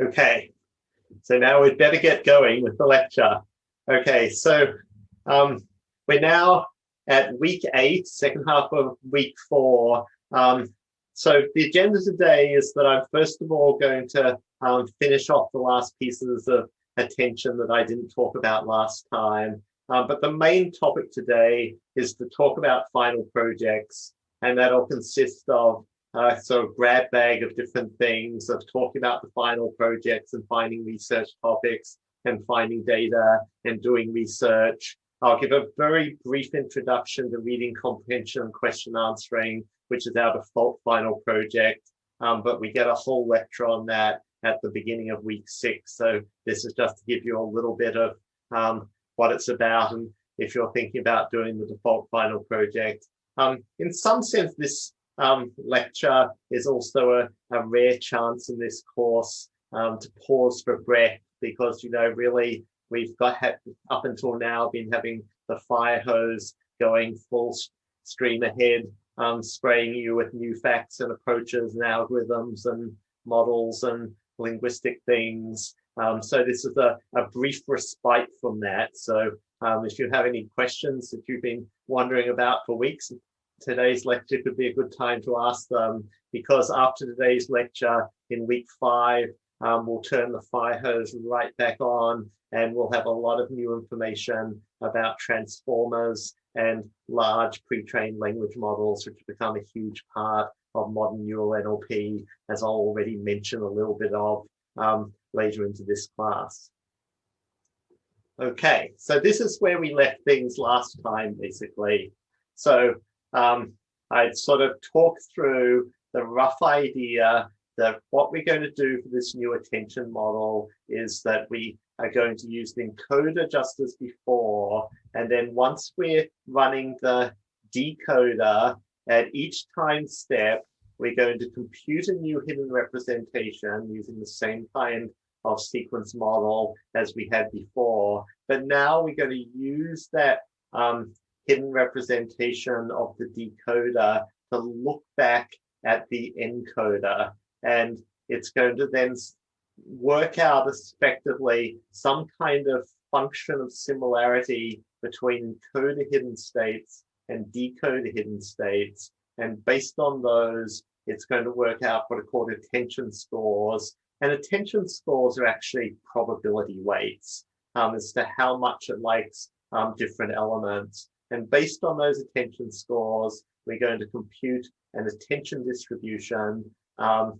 Okay, so now we'd better get going with the lecture. Okay, so we're now at week 8, second half of week 4. So the agenda today is that I'm first of all going to finish off the last pieces of attention that I didn't talk about last time. But the main topic today is to talk about final projects, and that'll consist of sort of grab bag of different things, of talking about the final projects and finding research topics and finding data and doing research. I'll give a very brief introduction to reading comprehension and question answering, which is our default final project, but we get a whole lecture on that at the beginning of week 6. So this is just to give you a little bit of what it's about, and if you're thinking about doing the default final project. In some sense, this lecture is also a rare chance in this course to pause for breath, because, you know, really we've up until now been having the fire hose going full stream ahead, spraying you with new facts and approaches and algorithms and models and linguistic things. So this is a brief respite from that. So if you have any questions that you've been wondering about for weeks, today's lecture could be a good time to ask them, because after today's lecture in week 5, we'll turn the fire hose right back on, and we'll have a lot of new information about transformers and large pre-trained language models, which have become a huge part of modern neural NLP, as I'll already mention a little bit of later into this class. Okay, so this is where we left things last time, basically. So I'd sort of talk through the rough idea that what we're going to do for this new attention model is that we are going to use the encoder just as before, and then once we're running the decoder, at each time step, we're going to compute a new hidden representation using the same kind of sequence model as we had before. But now we're going to use that hidden representation of the decoder to look back at the encoder, and it's going to then work out effectively some kind of function of similarity between encoder hidden states and decoder hidden states, and based on those, it's going to work out what are called attention scores. And attention scores are actually probability weights as to how much it likes different elements. And based on those attention scores, we're going to compute an attention distribution. So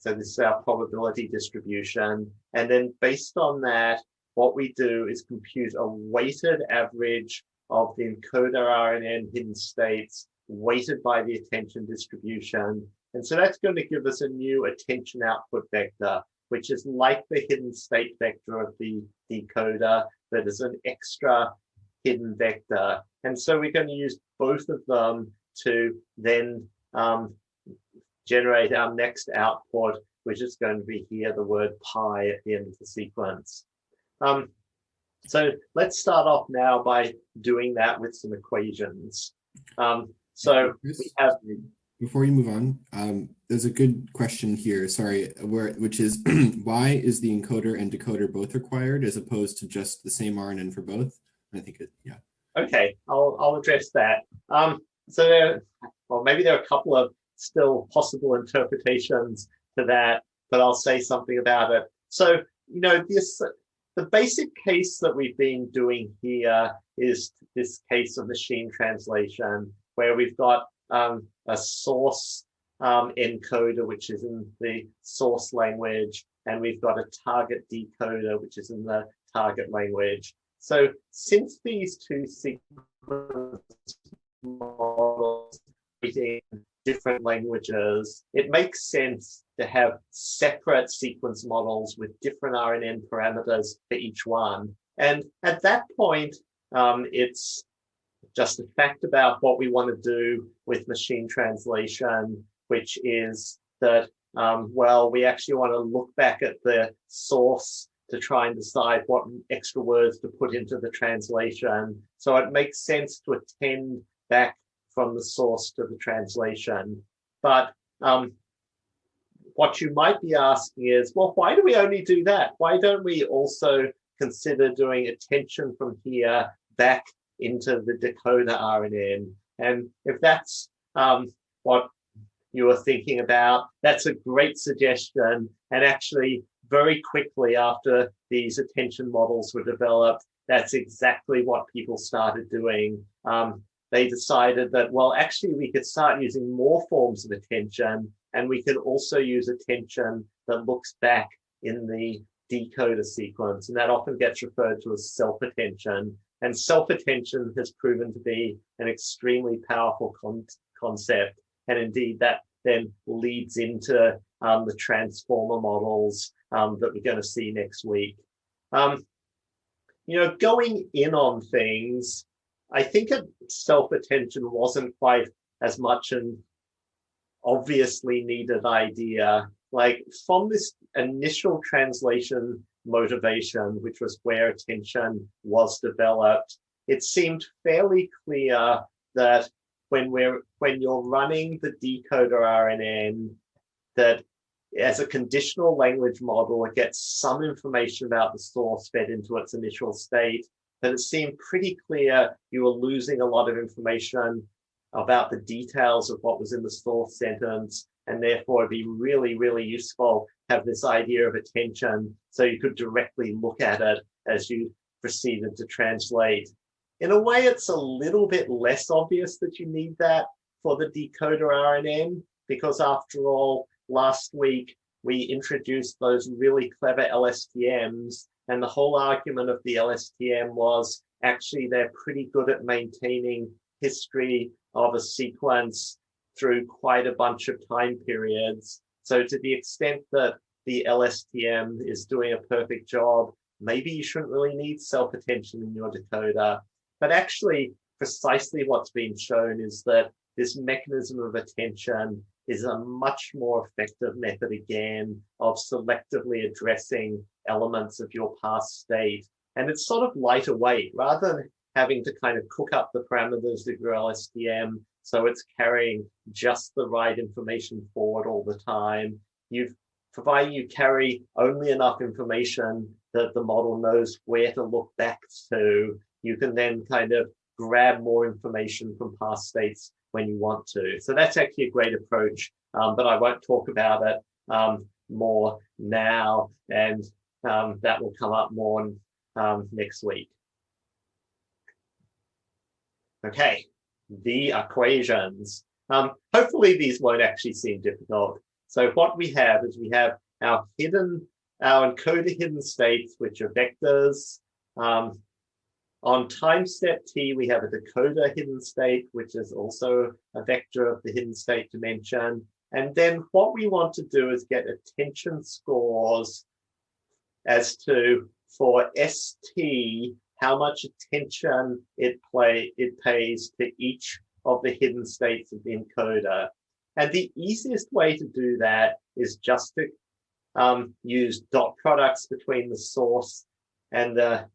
this is our probability distribution. And then based on that, what we do is compute a weighted average of the encoder RNN hidden states weighted by the attention distribution. And so that's going to give us a new attention output vector, which is like the hidden state vector of the decoder, that is an extra hidden vector. And so we're going to use both of them to then generate our next output, which is going to be here, the word pi at the end of the sequence. So let's start off now by doing that with some equations. So Chris, we have... Before you move on, there's a good question here, sorry, which is why is the encoder and decoder both required as opposed to just the same RNN for both? I think yeah. Okay, I'll address that. So well, maybe there are a couple of still possible interpretations to that, but I'll say something about it. So, you know, the basic case that we've been doing here is this case of machine translation, where we've got a source encoder, which is in the source language, and we've got a target decoder, which is in the target language. So since these two sequence models in different languages, it makes sense to have separate sequence models with different RNN parameters for each one. And at that point, it's just a fact about what we want to do with machine translation, which is that, well, we actually want to look back at the source to try and decide what extra words to put into the translation. So it makes sense to attend back from the source to the translation. But what you might be asking is, well, why do we only do that? Why don't we also consider doing attention from here back into the decoder RNN? And if that's what you were thinking about, that's a great suggestion. And actually, very quickly after these attention models were developed, that's exactly what people started doing. They decided that, well, actually, we could start using more forms of attention, and we could also use attention that looks back in the decoder sequence. And that often gets referred to as self-attention. And self-attention has proven to be an extremely powerful concept. And indeed, that then leads into the transformer models that we're going to see next week. Going in on things, I think self-attention wasn't quite as much an obviously needed idea. Like from this initial translation motivation, which was where attention was developed, it seemed fairly clear that when you're running the decoder RNN, that as a conditional language model, it gets some information about the source fed into its initial state, but it seemed pretty clear you were losing a lot of information about the details of what was in the source sentence, and therefore it'd be really, really useful to have this idea of attention so you could directly look at it as you proceeded to translate. In a way, it's a little bit less obvious that you need that for the decoder RNN, because after all, last week we introduced those really clever LSTMs, and the whole argument of the LSTM was actually they're pretty good at maintaining history of a sequence through quite a bunch of time periods. So to the extent that the LSTM is doing a perfect job, maybe you shouldn't really need self-attention in your decoder. But actually, precisely what's been shown is that this mechanism of attention is a much more effective method, again, of selectively addressing elements of your past state. And it's sort of lighter weight, rather than having to kind of cook up the parameters of your LSTM so it's carrying just the right information forward all the time. Provided you carry only enough information that the model knows where to look back to, you can then kind of grab more information from past states when you want to. So that's actually a great approach, but I won't talk about it more now, and that will come up more next week. Okay, the equations. Hopefully these won't actually seem difficult. So what we have is we have our encoder hidden states, which are vectors. On time step t, we have a decoder hidden state, which is also a vector of the hidden state dimension. And then what we want to do is get attention scores as to, for st, how much attention it pays to each of the hidden states of the encoder. And the easiest way to do that is just to use dot products between the source and the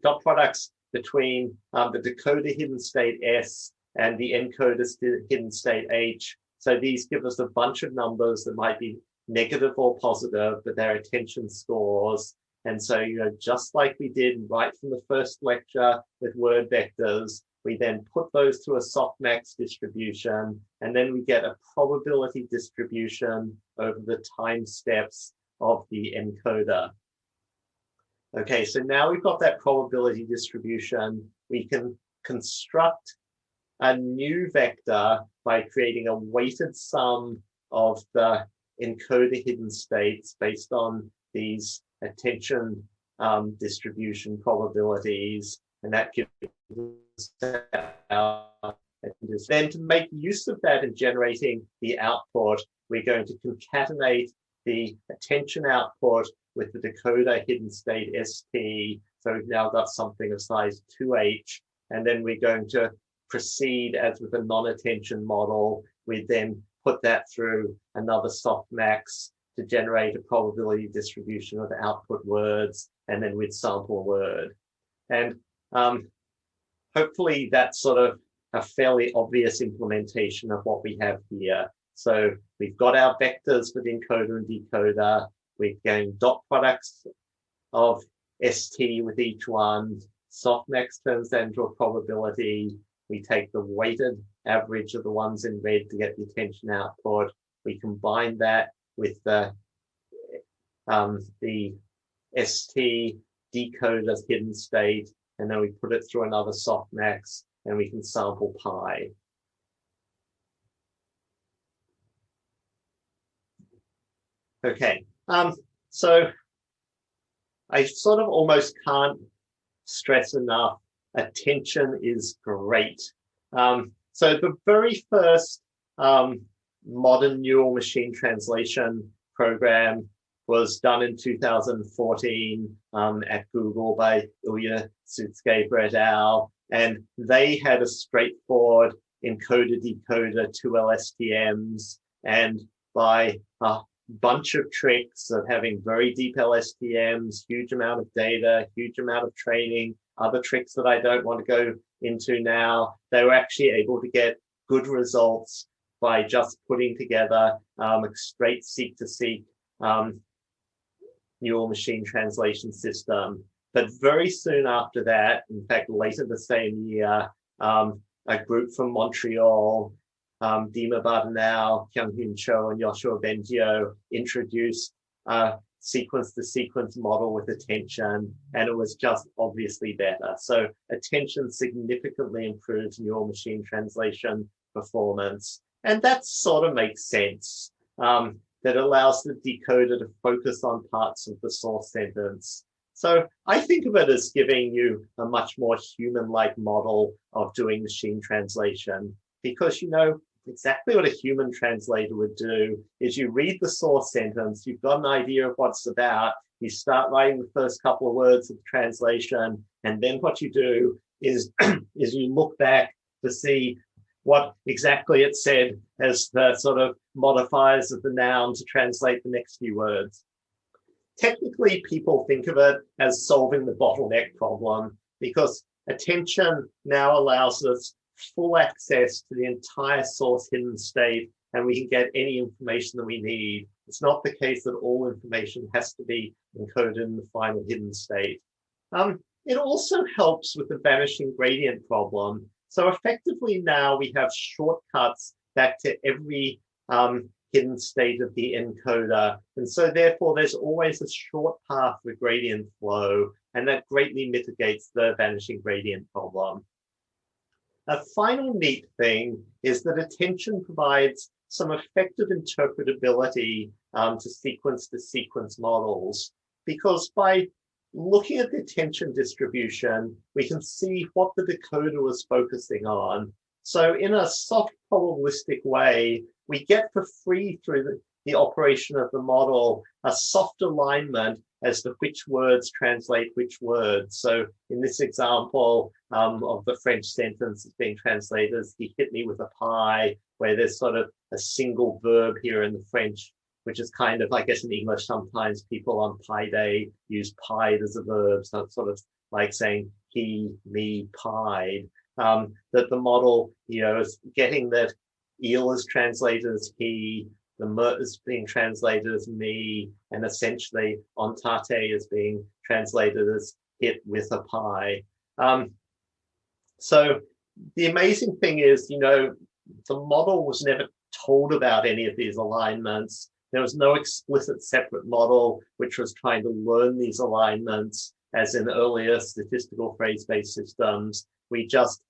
dot products between the decoder hidden state S and the encoder hidden state H. So these give us a bunch of numbers that might be negative or positive, but they're attention scores. And so, just like we did right from the first lecture with word vectors, we then put those to a softmax distribution, and then we get a probability distribution over the time steps of the encoder. Okay, so now we've got that probability distribution. We can construct a new vector by creating a weighted sum of the encoder hidden states based on these attention distribution probabilities, and that gives us then to make use of that in generating the output. We're going to concatenate the attention output with the decoder hidden state ST. So we've now got something of size 2H, and then we're going to proceed as with a non-attention model. We then put that through another softmax to generate a probability distribution of output words, and then we'd sample a word. And hopefully that's sort of a fairly obvious implementation of what we have here. So we've got our vectors for the encoder and decoder. We're getting dot products of ST with each one. Softmax turns that into a probability. We take the weighted average of the ones in red to get the attention output. We combine that with the ST decoder's hidden state, and then we put it through another softmax, and we can sample pi. Okay, so I sort of almost can't stress enough, attention is great. So the very first modern neural machine translation program was done in 2014 at Google by Ilya Sutskever et al. And they had a straightforward encoder-decoder, 2 LSTMs, and by a bunch of tricks of having very deep LSTMs, huge amount of data, huge amount of training, other tricks that I don't want to go into now, they were actually able to get good results by just putting together a straight seek-to-seek neural machine translation system. But very soon after that, in fact, later the same year, a group from Montreal, Dima Bardenau, Kyung-Hoon Cho, and Joshua Bengio introduced a sequence-to-sequence model with attention, and it was just obviously better. So attention significantly improves neural machine translation performance. And that sort of makes sense. That allows the decoder to focus on parts of the source sentence. So I think of it as giving you a much more human-like model of doing machine translation, because you know exactly what a human translator would do is you read the source sentence, you've got an idea of what it's about, you start writing the first couple of words of the translation, and then what you do is, is you look back to see what exactly it said as the sort of modifiers of the noun to translate the next few words. Technically, people think of it as solving the bottleneck problem because attention now allows us full access to the entire source hidden state, and we can get any information that we need. It's not the case that all information has to be encoded in the final hidden state. It also helps with the vanishing gradient problem. So effectively now we have shortcuts back to every hidden state of the encoder. And so therefore there's always a short path for gradient flow, and that greatly mitigates the vanishing gradient problem. A final neat thing is that attention provides some effective interpretability to sequence models, because by looking at the attention distribution, we can see what the decoder was focusing on. So in a soft probabilistic way, we get for free through the operation of the model a soft alignment as to which words translate which words. So in this example of the French sentence that's being translated as "he hit me with a pie," where there's sort of a single verb here in the French, which is kind of, I guess in English, sometimes people on Pi Day use pied as a verb. So it's sort of like saying he, me, pied. That the model, you know, is getting that eel is translated as he, the me is being translated as me, and essentially entate is being translated as hit with a pie. So the amazing thing is, you know, the model was never told about any of these alignments. There was no explicit separate model which was trying to learn these alignments as in earlier statistical phrase-based systems. We just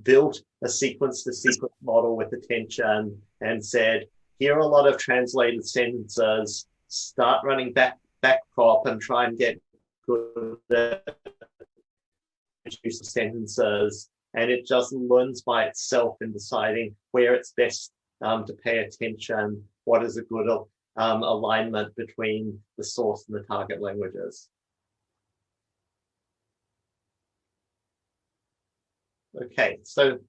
built a sequence-to-sequence model with attention and said, here are a lot of translated sentences, start running backprop and try and get good at use of sentences. And it just learns by itself in deciding where it's best to pay attention, what is a good alignment between the source and the target languages. Okay, so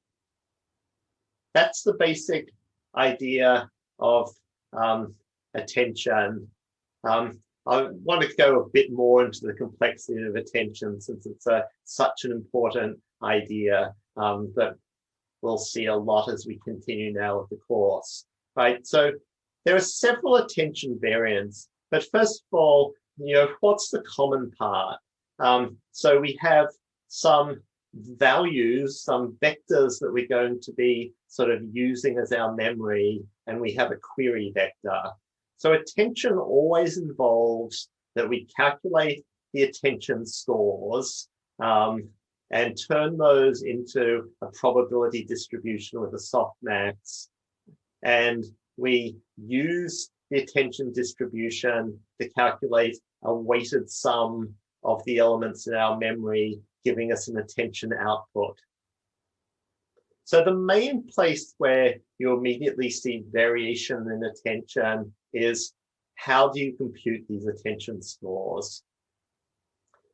that's the basic idea of attention. I want to go a bit more into the complexity of attention since it's such an important idea that we'll see a lot as we continue now with the course. right? So there are several attention variants, but first of all, what's the common part? So we have some values, some vectors that we're going to be sort of using as our memory, and we have a query vector. So attention always involves that we calculate the attention scores and turn those into a probability distribution with a softmax. And we use the attention distribution to calculate a weighted sum of the elements in our memory, giving us an attention output. So the main place where you immediately see variation in attention is how do you compute these attention scores?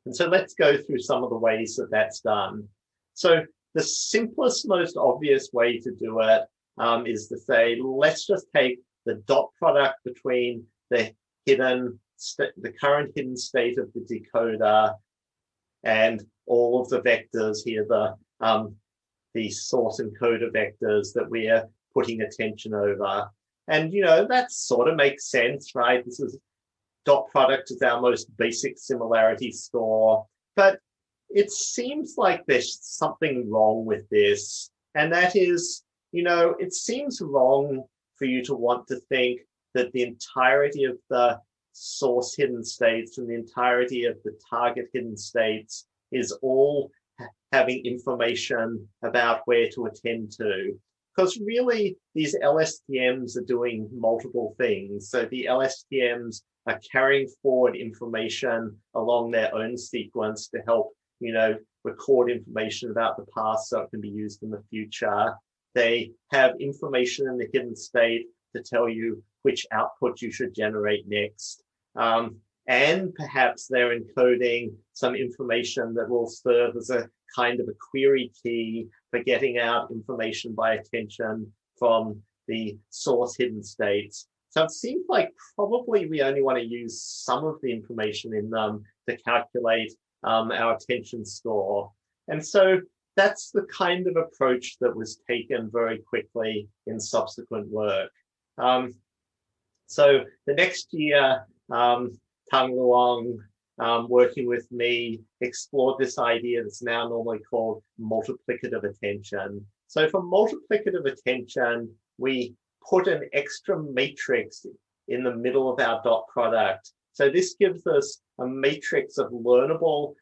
And so let's go through some of the ways that that's done. So the simplest, most obvious way to do it is to say, let's just take the dot product between the current hidden state of the decoder and all of the vectors here, the source encoder vectors that we are putting attention over. And, that sort of makes sense, right? This is dot product is our most basic similarity score, but it seems like there's something wrong with this. And that is, it seems wrong for you to want to think that the entirety of the source hidden states and the entirety of the target hidden states is all having information about where to attend to. Because really, these LSTMs are doing multiple things. So the LSTMs are carrying forward information along their own sequence to help, record information about the past so it can be used in the future. They have information in the hidden state to tell you which output you should generate next. And perhaps they're encoding some information that will serve as a kind of a query key for getting out information by attention from the source hidden states. So it seems like probably we only want to use some of the information in them to calculate our attention score. And so that's the kind of approach that was taken very quickly in subsequent work. So the next year, Tang Luong, working with me, explored this idea that's now normally called multiplicative attention. So for multiplicative attention, we put an extra matrix in the middle of our dot product. So this gives us a matrix of learnable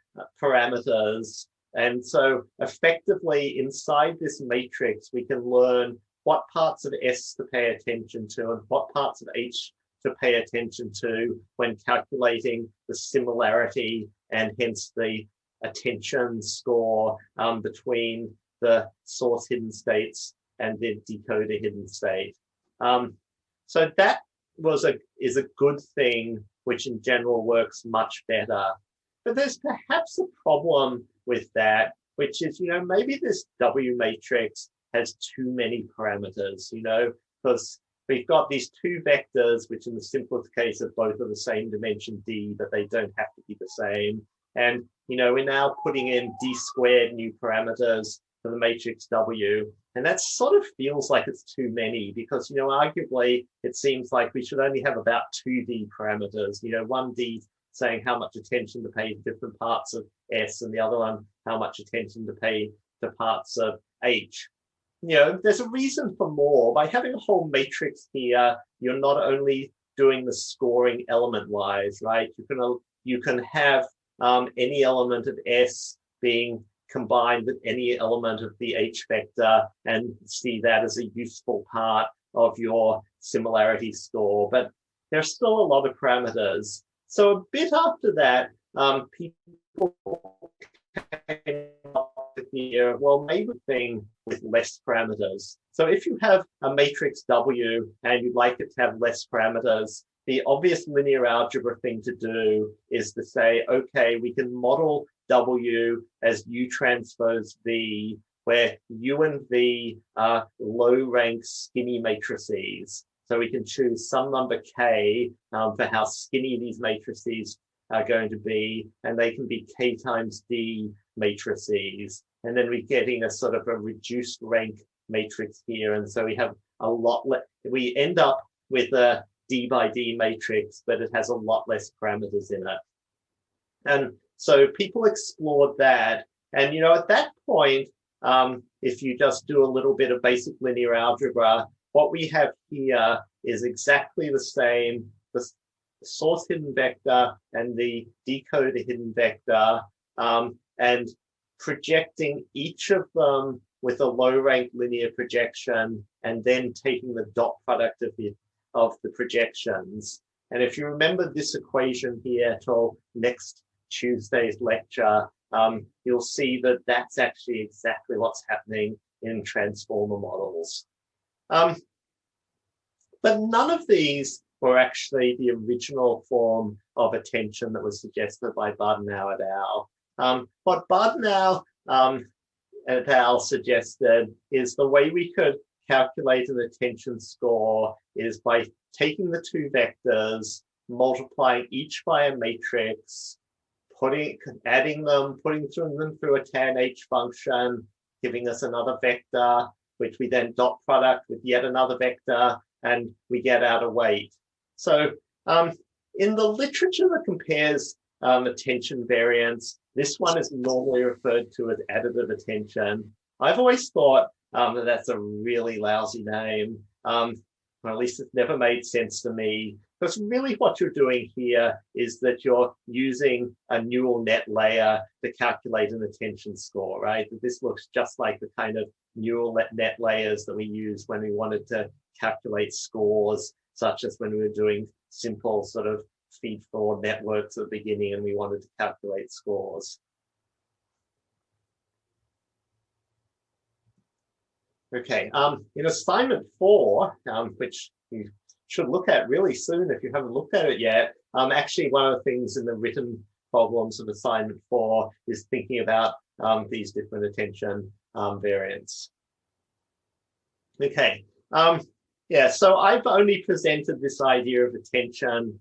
parameters. And so effectively inside this matrix, we can learn what parts of S to pay attention to and what parts of H to pay attention to when calculating the similarity and hence the attention score between the source hidden states and the decoder hidden state. So that is a good thing, which in general works much better. But there's perhaps a problem with that, which is, maybe this W matrix has too many parameters, because we've got these two vectors, which in the simplest case are both of the same dimension D, but they don't have to be the same. And, we're now putting in D squared new parameters for the matrix W. And that sort of feels like it's too many because, arguably, it seems like we should only have about 2D parameters, one D saying how much attention to pay to different parts of S and the other one, how much attention to pay to parts of H. There's a reason for more. By having a whole matrix here, you're not only doing the scoring element-wise, right? You can have any element of S being combined with any element of the H vector and see that as a useful part of your similarity score. But there's still a lot of parameters. So a bit after that, people came up with the, well, maybe thing with less parameters. So if you have a matrix W and you'd like it to have less parameters, the obvious linear algebra thing to do is to say, okay, we can model W as U transpose V, where U and V are low-rank skinny matrices. So we can choose some number K for how skinny these matrices are going to be, and they can be K times D matrices. And then we're getting a sort of a reduced rank matrix here. And so we have a lot, we end up with a D by D matrix, but it has a lot less parameters in it. And so people explored that. And, at that point, if you just do a little bit of basic linear algebra, what we have here is exactly the same, the source hidden vector and the decoder hidden vector, and projecting each of them with a low-rank linear projection, and then taking the dot product of the projections. And if you remember this equation here till next Tuesday's lecture, you'll see that that's actually exactly what's happening in transformer models. But none of these were actually the original form of attention that was suggested by Bardenau et al. What Bardenau et al. Suggested is the way we could calculate an attention score is by taking the two vectors, multiplying each by a matrix, adding them, putting them through a tanh function, giving us another vector, which we then dot product with yet another vector, and we get out a weight. So in the literature that compares attention variance, this one is normally referred to as additive attention. I've always thought that that's a really lousy name, or at least it's never made sense to me. Because really what you're doing here is that you're using a neural net layer to calculate an attention score, right? This looks just like the kind of neural net layers that we use when we wanted to calculate scores, such as when we were doing simple sort of feed-forward networks at the beginning and we wanted to calculate scores. Okay, in assignment 4, which you should look at really soon if you haven't looked at it yet, actually one of the things in the written problems of assignment 4 is thinking about these different attention variants. Okay, yeah, so I've only presented this idea of attention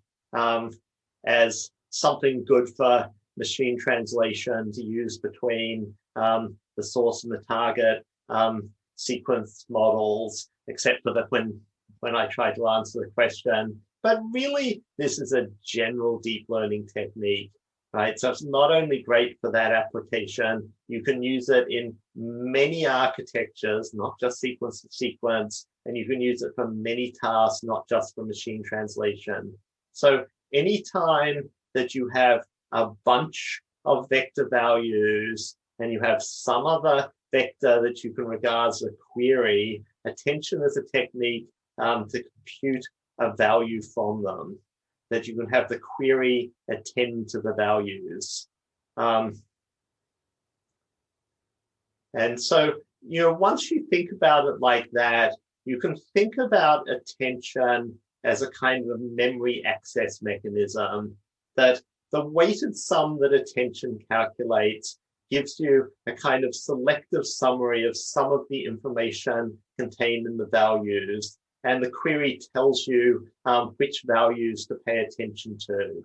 as something good for machine translation to use between the source and the target sequence models, except for that when I try to answer the question. But really, this is a general deep learning technique, right? So it's not only great for that application, you can use it in many architectures, not just sequence to sequence, and you can use it for many tasks, not just for machine translation. So anytime that you have a bunch of vector values and you have some other vector that you can regard as a query, attention is a technique to compute a value from them, that you can have the query attend to the values. And so, once you think about it like that, you can think about attention as a kind of memory access mechanism, that the weighted sum that attention calculates gives you a kind of selective summary of some of the information contained in the values, and the query tells you which values to pay attention to.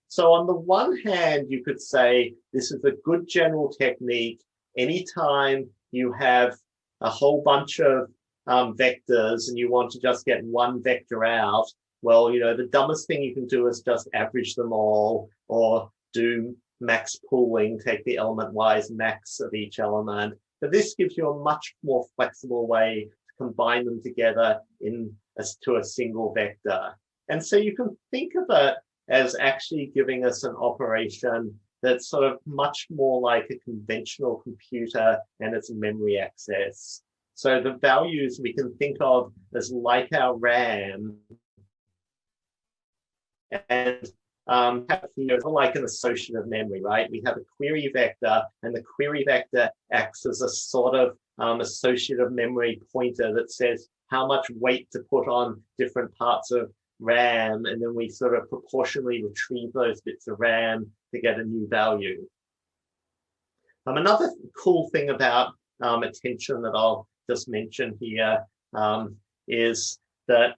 So on the one hand, you could say this is a good general technique anytime you have a whole bunch of vectors and you want to just get one vector out. Well, the dumbest thing you can do is just average them all, or do max pooling, take the element-wise max of each element. But this gives you a much more flexible way to combine them together to a single vector. And so you can think of it as actually giving us an operation that's sort of much more like a conventional computer and its memory access. So the values we can think of as like our RAM, and have here like an associative memory, right? We have a query vector, and the query vector acts as a sort of associative memory pointer that says how much weight to put on different parts of RAM, and then we sort of proportionally retrieve those bits of RAM to get a new value. Another cool thing about attention that I'll just mention here is that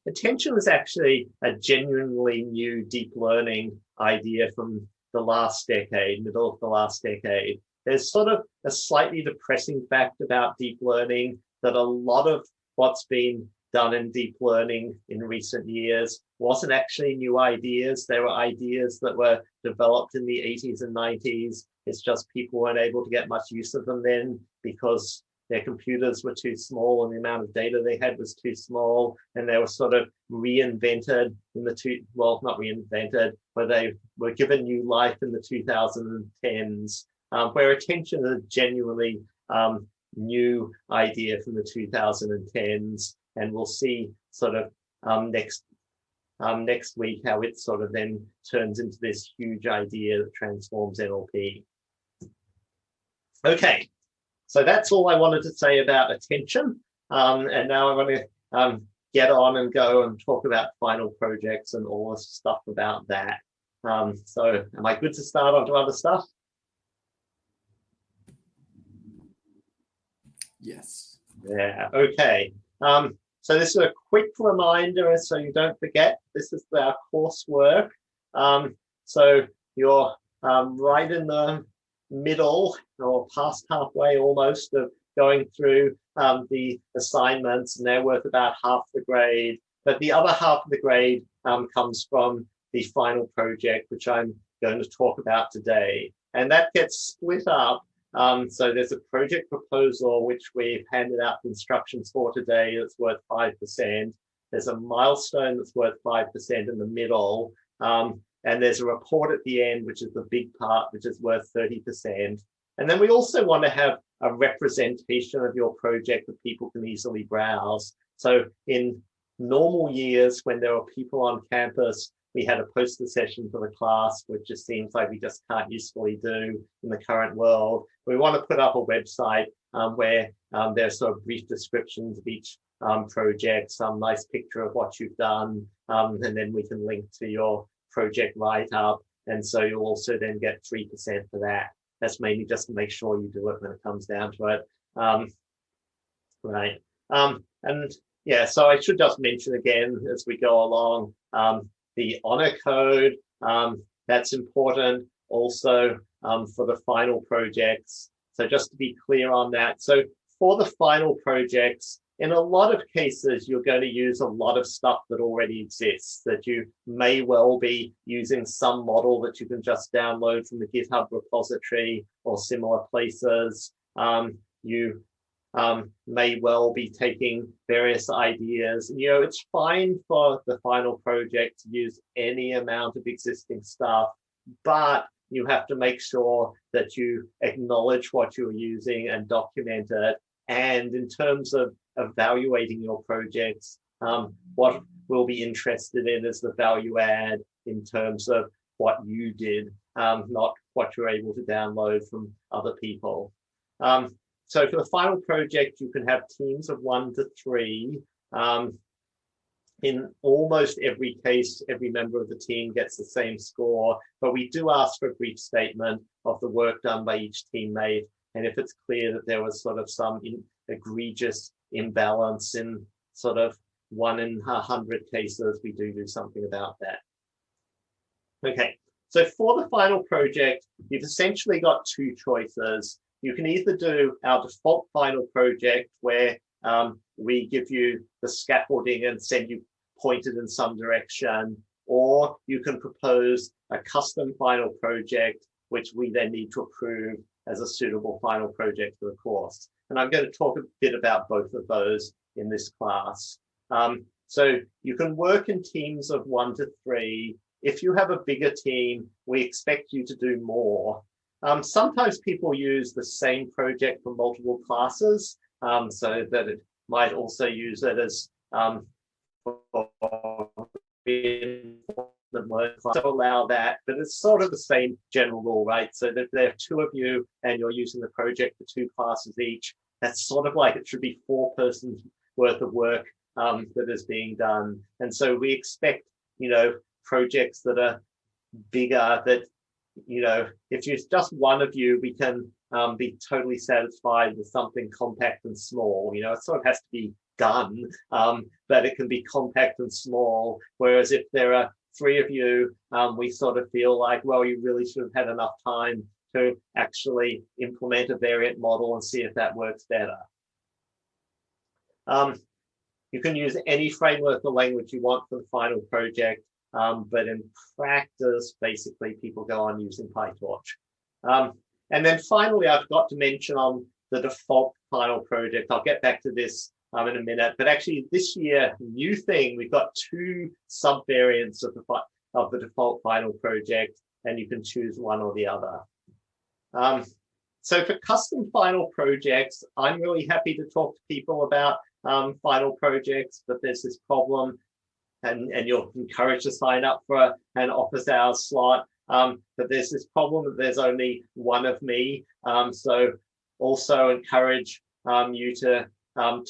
attention is actually a genuinely new deep learning idea from the last decade, middle of the last decade. there's sort of a slightly depressing fact about deep learning that a lot of what's been done in deep learning in recent years wasn't actually new ideas. There were ideas that were developed in the 80s and 90s. It's just people weren't able to get much use of them then because their computers were too small and the amount of data they had was too small, and they were sort of reinvented in the not reinvented, but they were given new life in the 2010s, where attention is a genuinely new idea from the 2010s, and we'll see sort of next week how it sort of then turns into this huge idea that transforms NLP. Okay. So that's all I wanted to say about attention. And now I want to get on and go and talk about final projects and all the stuff about that. So am I good to start on to other stuff? Yes. Yeah, okay. So this is a quick reminder so you don't forget, this is our coursework. So you're right in the middle or past halfway almost of going through the assignments, and they're worth about half the grade, but the other half of the grade comes from the final project, which I'm going to talk about today, and that gets split up. So there's a project proposal which we've handed out instructions for today that's worth 5%. There's a milestone that's worth 5% in the middle, and there's a report at the end, which is the big part, which is worth 30%. And then we also want to have a representation of your project that people can easily browse. So in normal years, when there were people on campus, we had a poster session for the class, which just seems like we just can't usefully do in the current world. We want to put up a website where there's sort of brief descriptions of each project, some nice picture of what you've done, and then we can link to your project write-up, and so you'll also then get 3% for that. That's mainly just to make sure you do it when it comes down to it. Right. And yeah, so I should just mention again as we go along, the honor code, that's important also for the final projects. So just to be clear on that. So for the final projects, in a lot of cases, you're going to use a lot of stuff that already exists, that you may well be using some model that you can just download from the GitHub repository or similar places. You may well be taking various ideas. You know, it's fine for the final project to use any amount of existing stuff, but you have to make sure that you acknowledge what you're using and document it. And in terms of evaluating your projects, what we'll be interested in is the value add in terms of what you did, not what you're able to download from other people. So for the final project, you can have teams of 1 to 3. In almost every case, every member of the team gets the same score, but we do ask for a brief statement of the work done by each teammate. And if it's clear that there was sort of some egregious imbalance in sort of 1 in 100 cases, we do something about that. Okay, so for the final project, you've essentially got 2 choices. You can either do our default final project where we give you the scaffolding and send you pointed in some direction, or you can propose a custom final project, which we then need to approve as a suitable final project for the course. And I'm going to talk a bit about both of those in this class. So you can work in teams of 1 to 3. If you have a bigger team, we expect you to do more. Sometimes people use the same project for multiple classes, so that it might also use it as to allow that, but it's sort of the same general rule, right? So that if there are 2 of you and you're using the project for 2 classes each, that's sort of like it should be 4 persons worth of work that is being done. And so we expect, you know, projects that are bigger, that, you know, if it's just 1 of you, we can be totally satisfied with something compact and small. You know, it sort of has to be done, but it can be compact and small. Whereas if there are 3 of you, we sort of feel like, well, you really should have had enough time to actually implement a variant model and see if that works better. You can use any framework or language you want for the final project, but in practice, basically people go on using PyTorch. And then finally, I forgot to mention on the default final project, I'll get back to this in a minute, but actually this year, new thing, we've got 2 subvariants of the default final project, and you can choose one or the other. So for custom final projects, I'm really happy to talk to people about final projects, but there's this problem, and you're encouraged to sign up for an office hours slot, but there's this problem that there's only one of me. So also encourage you to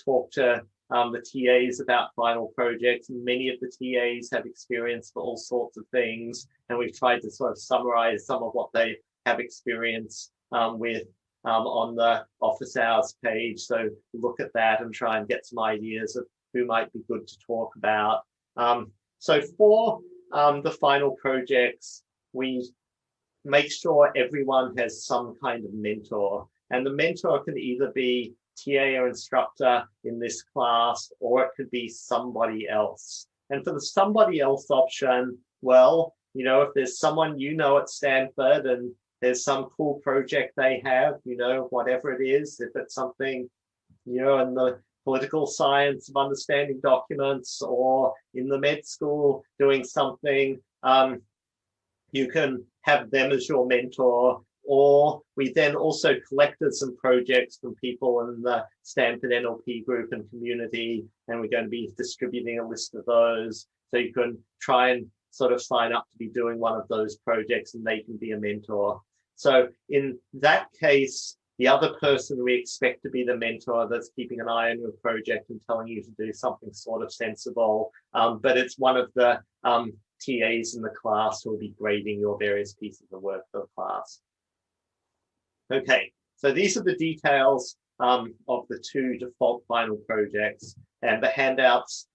talk to the TAs about final projects. Many of the TAs have experience for all sorts of things, and we've tried to sort of summarize some of what they have experience with on the office hours page. So look at that and try and get some ideas of who might be good to talk about. So for the final projects, we make sure everyone has some kind of mentor, and the mentor can either be TA or instructor in this class, or it could be somebody else. And for the somebody else option, well, you know, if there's someone you know at Stanford and there's some cool project they have, you know, whatever it is, if it's something, you know, in the political science of understanding documents, or in the med school doing something, you can have them as your mentor. Or we then also collected some projects from people in the Stanford NLP group and community, and we're going to be distributing a list of those. So you can try and sort of sign up to be doing one of those projects, and they can be a mentor. So in that case, the other person we expect to be the mentor that's keeping an eye on your project and telling you to do something sort of sensible, but it's one of the TAs in the class who will be grading your various pieces of work for the class. Okay, so these are the details of the 2 default final projects, and the handouts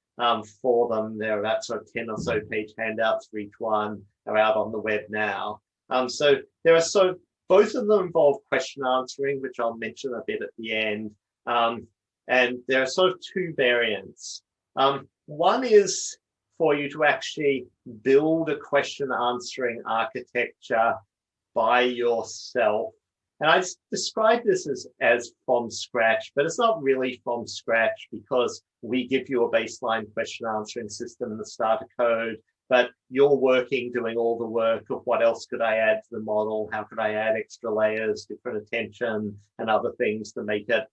for them. There are about sort of 10 or so page handouts for each one, are out on the web now. So there are both of them involve question answering, which I'll mention a bit at the end. And there are sort of 2 variants. One is for you to actually build a question answering architecture by yourself. And I describe this as from scratch, but it's not really from scratch, because we give you a baseline question answering system in the starter code, but you're working, doing all the work of what else could I add to the model? How could I add extra layers, different attention, and other things to make it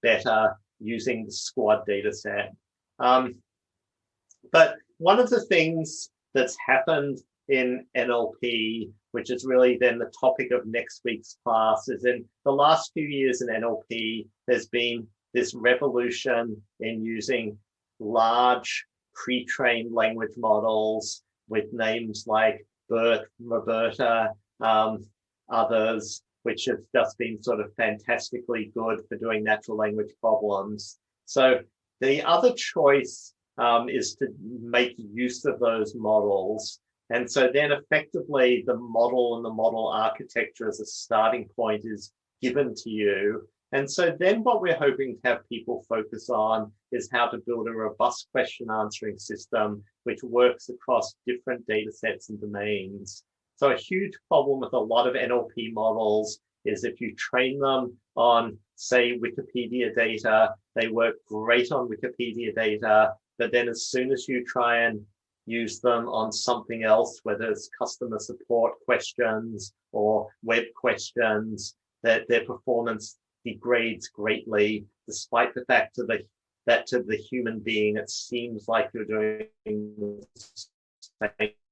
better using the squad data set. But one of the things that's happened in NLP, which is really then the topic of next week's class, is in the last few years in NLP, there's been this revolution in using large pre-trained language models with names like Bert, Roberta, others, which have just been sort of fantastically good for doing natural language problems. So the other choice is to make use of those models. And so then effectively the model and the model architecture as a starting point is given to you. And so then what we're hoping to have people focus on is how to build a robust question answering system which works across different data sets and domains. So a huge problem with a lot of NLP models is if you train them on, say, Wikipedia data, they work great on Wikipedia data, but then as soon as you try and use them on something else, whether it's customer support questions or web questions, that their performance degrades greatly, despite the fact that to the human being, it seems like you're doing the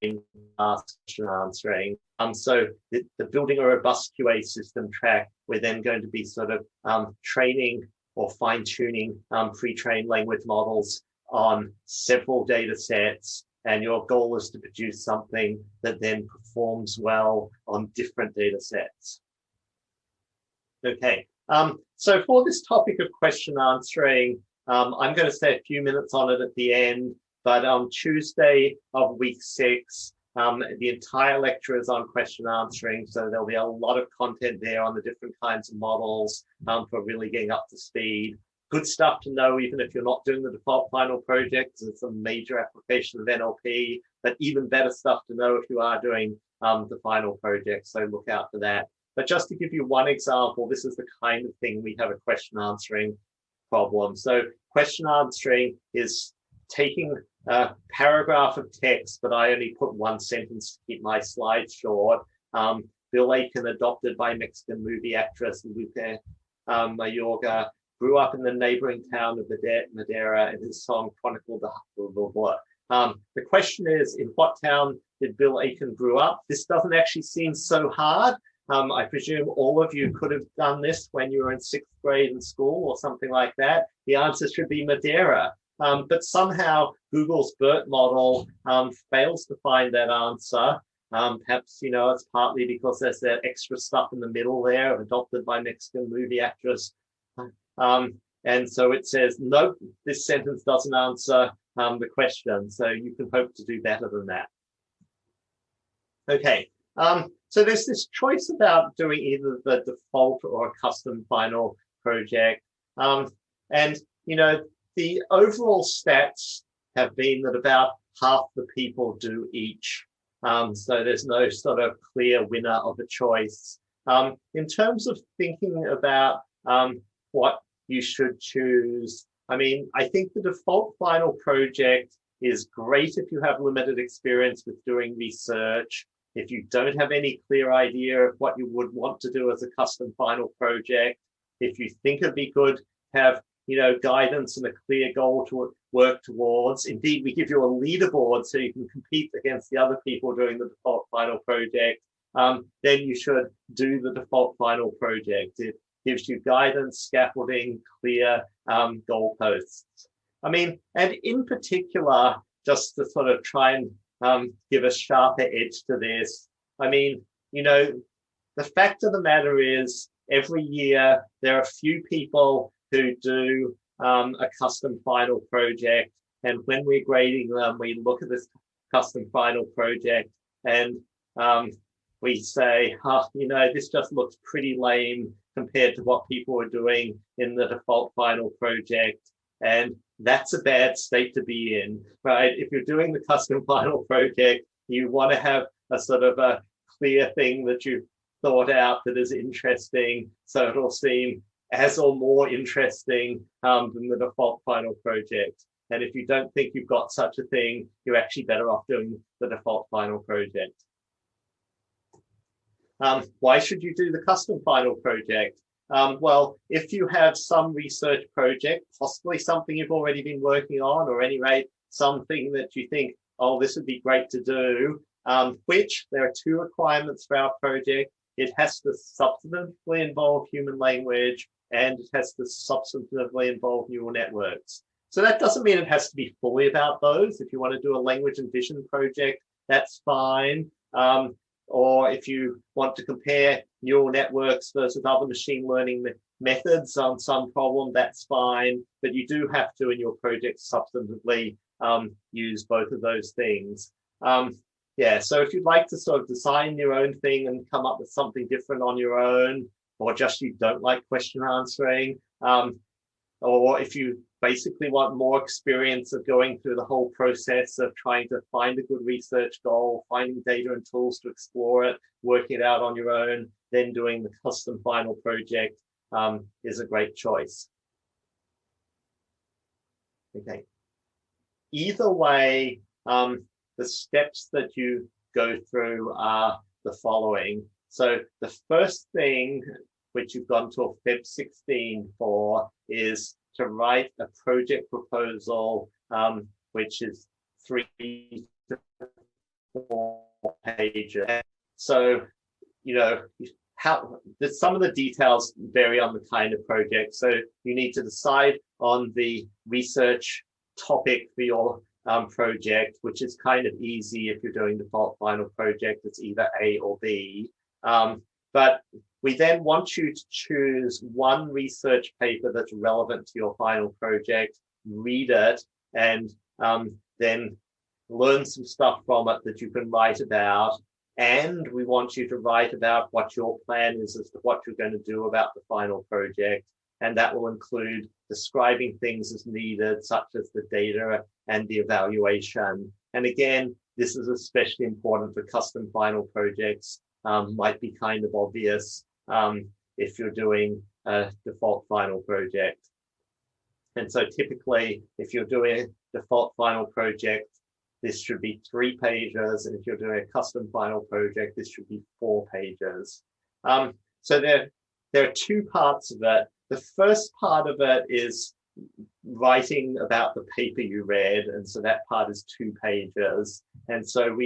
same question answering. So the building a robust QA system track, we're then going to be sort of training or fine-tuning pre-trained language models on several data sets. And your goal is to produce something that then performs well on different data sets. Okay, so for this topic of question answering, I'm going to say a few minutes on it at the end, but on Tuesday of week 6, The entire lecture is on question answering, so there'll be a lot of content there on the different kinds of models for really getting up to speed. Good stuff to know even if you're not doing the default final project, because it's a major application of NLP, but even better stuff to know if you are doing the final project, so look out for that. But just to give you one example, this is the kind of thing we have a question answering problem. So question answering is taking a paragraph of text, but I only put one sentence to keep my slides short. Bill Aiken, adopted by Mexican movie actress Lupe Mayorga, grew up in the neighboring town of Madera, and his song chronicled the blah, blah, blah. The question is, in what town did Bill Aiken grew up? This doesn't actually seem so hard. I presume all of you could have done this when you were in 6th grade in school or something like that. The answer should be Madera. But somehow Google's BERT model fails to find that answer. Perhaps, it's partly because there's that extra stuff in the middle there, adopted by Mexican movie actress. And so it says, nope, this sentence doesn't answer the question. So you can hope to do better than that. Okay. So there's this choice about doing either the default or a custom final project. And, the overall stats have been that about half the people do each. So there's no sort of clear winner of a choice. In terms of thinking about what you should choose, I think the default final project is great if you have limited experience with doing research. If you don't have any clear idea of what you would want to do as a custom final project, if you think it'd be good to have guidance and a clear goal to work towards. Indeed, we give you a leaderboard so you can compete against the other people doing the default final project. Then you should do the default final project. It gives you guidance, scaffolding, clear goalposts. And in particular, just to sort of try and give a sharper edge to this, the fact of the matter is every year there are a few people who do a custom final project, and when we're grading them, we look at this custom final project and we say, this just looks pretty lame compared to what people are doing in the default final project. And that's a bad state to be in, right? If you're doing the custom final project, you want to have a sort of a clear thing that you've thought out that is interesting, so it'll seem as or more interesting than the default final project. And if you don't think you've got such a thing, you're actually better off doing the default final project. Why should you do the custom final project? Well, if you have some research project, possibly something you've already been working on, or at any rate, something that you think, oh, this would be great to do, which there are 2 requirements for our project. It has to substantively involve human language, and it has to substantively involve neural networks. So that doesn't mean it has to be fully about those. If you want to do a language and vision project, that's fine. Or if you want to compare neural networks versus other machine learning methods on some problem, that's fine. But you do have to, in your project, substantively use both of those things. So if you'd like to sort of design your own thing and come up with something different on your own, or just you don't like question answering, or if you basically want more experience of going through the whole process of trying to find a good research goal, finding data and tools to explore it, working it out on your own, then doing the custom final project is a great choice. Okay. Either way, the steps that you go through are the following. So the first thing, which you've gone to a Feb 16 for, is to write a project proposal, which is 3 to 4 pages. So, some of the details vary on the kind of project. So you need to decide on the research topic for your project, which is kind of easy if you're doing default final project. It's either A or B. But we then want you to choose one research paper that's relevant to your final project, read it, and then learn some stuff from it that you can write about. And we want you to write about what your plan is as to what you're going to do about the final project. And that will include describing things as needed, such as the data and the evaluation. And again, this is especially important for custom final projects. Might be kind of obvious if you're doing a default final project. And so typically, if you're doing a default final project, this should be 3 pages. And if you're doing a custom final project, this should be 4 pages. So there are 2 parts of it. The first part of it is writing about the paper you read. And so that part is 2 pages. And so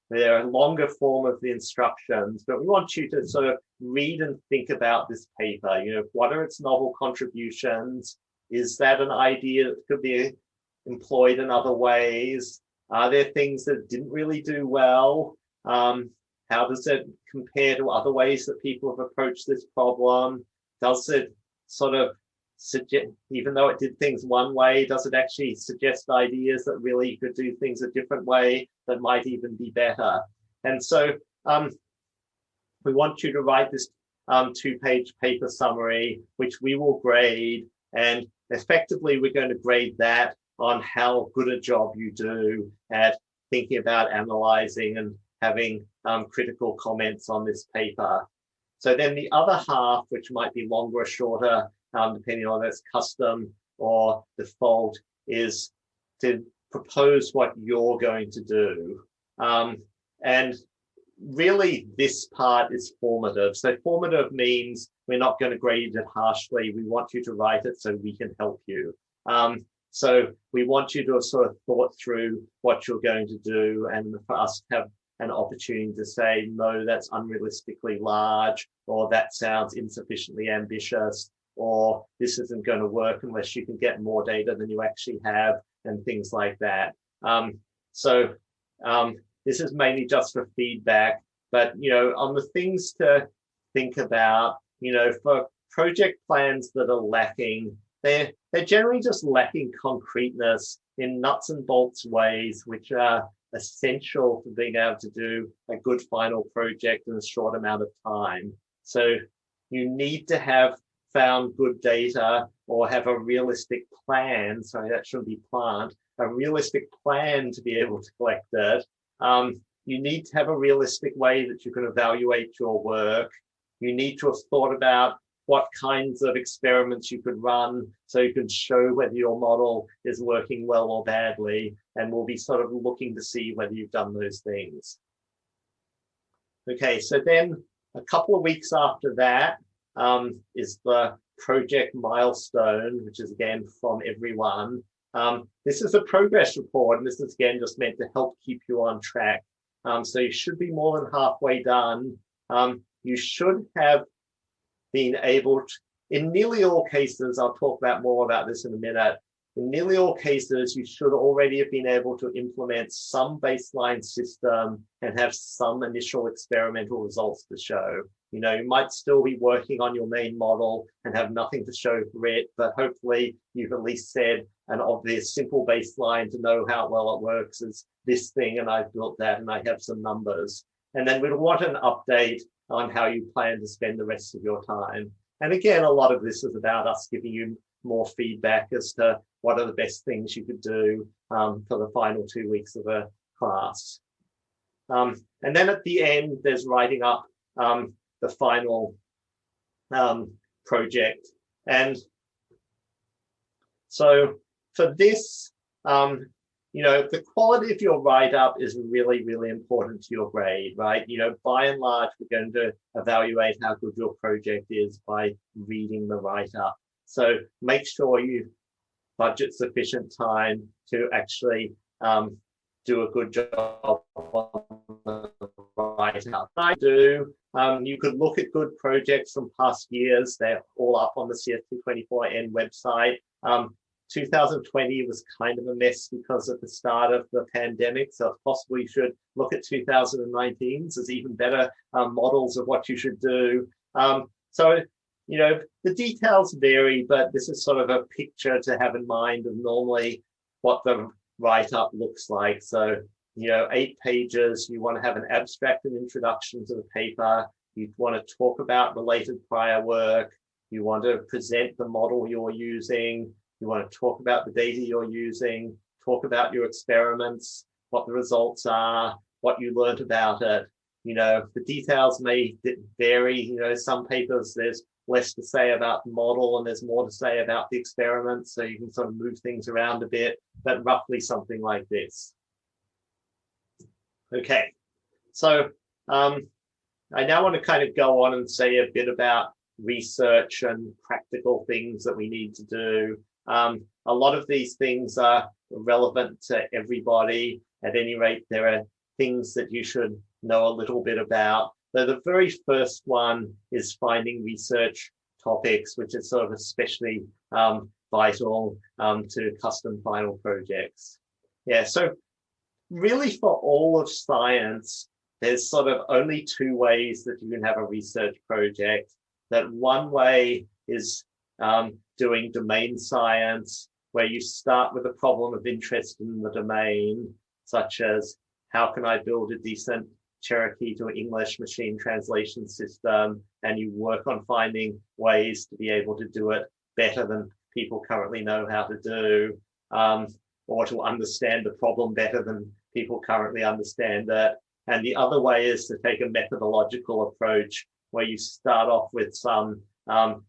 they're a longer form of the instructions, but we want you to sort of read and think about this paper. You know, what are its novel contributions? Is that an idea that could be employed in other ways? Are there things that didn't really do well? How does it compare to other ways that people have approached this problem? Does it sort of suggest, even though it did things one way, does it actually suggest ideas that really could do things a different way that might even be better? And so we want you to write this 2-page paper summary, which we will grade. And effectively, we're going to grade that on how good a job you do at thinking about analyzing and having critical comments on this paper. So then the other half, which might be longer or shorter, depending on if it's custom or default, is to propose what you're going to do. And really, this part is formative. So formative means we're not going to grade it harshly. We want you to write it so we can help you. So we want you to have sort of thought through what you're going to do, and for us to have an opportunity to say, no, that's unrealistically large, or that sounds insufficiently ambitious, or this isn't going to work unless you can get more data than you actually have, and things like that. This is mainly just for feedback, but, you know, on the things to think about, you know, for project plans that are lacking, they're generally just lacking concreteness in nuts and bolts ways, which are essential for being able to do a good final project in a short amount of time. So you need to have found good data or have a realistic plan. Sorry, that shouldn't be planned. A realistic plan to be able to collect it. You need to have a realistic way that you can evaluate your work. You need to have thought about what kinds of experiments you could run so you can show whether your model is working well or badly, and we'll be sort of looking to see whether you've done those things. Okay, so then a couple of weeks after that is the project milestone, which is again from everyone. This is a progress report, and this is again just meant to help keep you on track. So you should be more than halfway done. You should have been able to, in nearly all cases, I'll talk about more about this in a minute, in nearly all cases, you should already have been able to implement some baseline system and have some initial experimental results to show. You know, you might still be working on your main model and have nothing to show for it, but hopefully you've at least said an obvious simple baseline to know how well it works is this thing, and I've built that and I have some numbers. And then we'll want an update on how you plan to spend the rest of your time. And again, a lot of this is about us giving you more feedback as to what are the best things you could do for the final 2 weeks of a class. And then at the end, there's writing up the final project. And so for this, you know, the quality of your write-up is really, really important to your grade, right? You know, by and large, we're going to evaluate how good your project is by reading the write-up. So make sure you budget sufficient time to actually do a good job on the write-up. I do. You could look at good projects from past years. They're all up on the CS224N website. 2020 was kind of a mess because of the start of the pandemic, so possibly you should look at 2019 as even better models of what you should do. So, you know, the details vary, but this is sort of a picture to have in mind of normally what the write-up looks like. So 8 pages. You want to have an abstract and introduction to the paper. You want to talk about related prior work. You want to present the model you're using. You want to talk about the data you're using, talk about your experiments, what the results are, what you learned about it. The details may vary. Some papers, there's less to say about the model and there's more to say about the experiment. So you can sort of move things around a bit, but roughly something like this. Okay, so I now want to kind of go on and say a bit about research and practical things that we need to do. A lot of these things are relevant to everybody. At any rate, there are things that you should know a little bit about. So the very first one is finding research topics, which is sort of especially vital to custom final projects. Yeah, so really for all of science, there's sort of only 2 ways that you can have a research project. That one way is doing domain science, where you start with a problem of interest in the domain, such as how can I build a decent Cherokee to English machine translation system, and you work on finding ways to be able to do it better than people currently know how to do, or to understand the problem better than people currently understand it. And the other way is to take a methodological approach, where you start off with some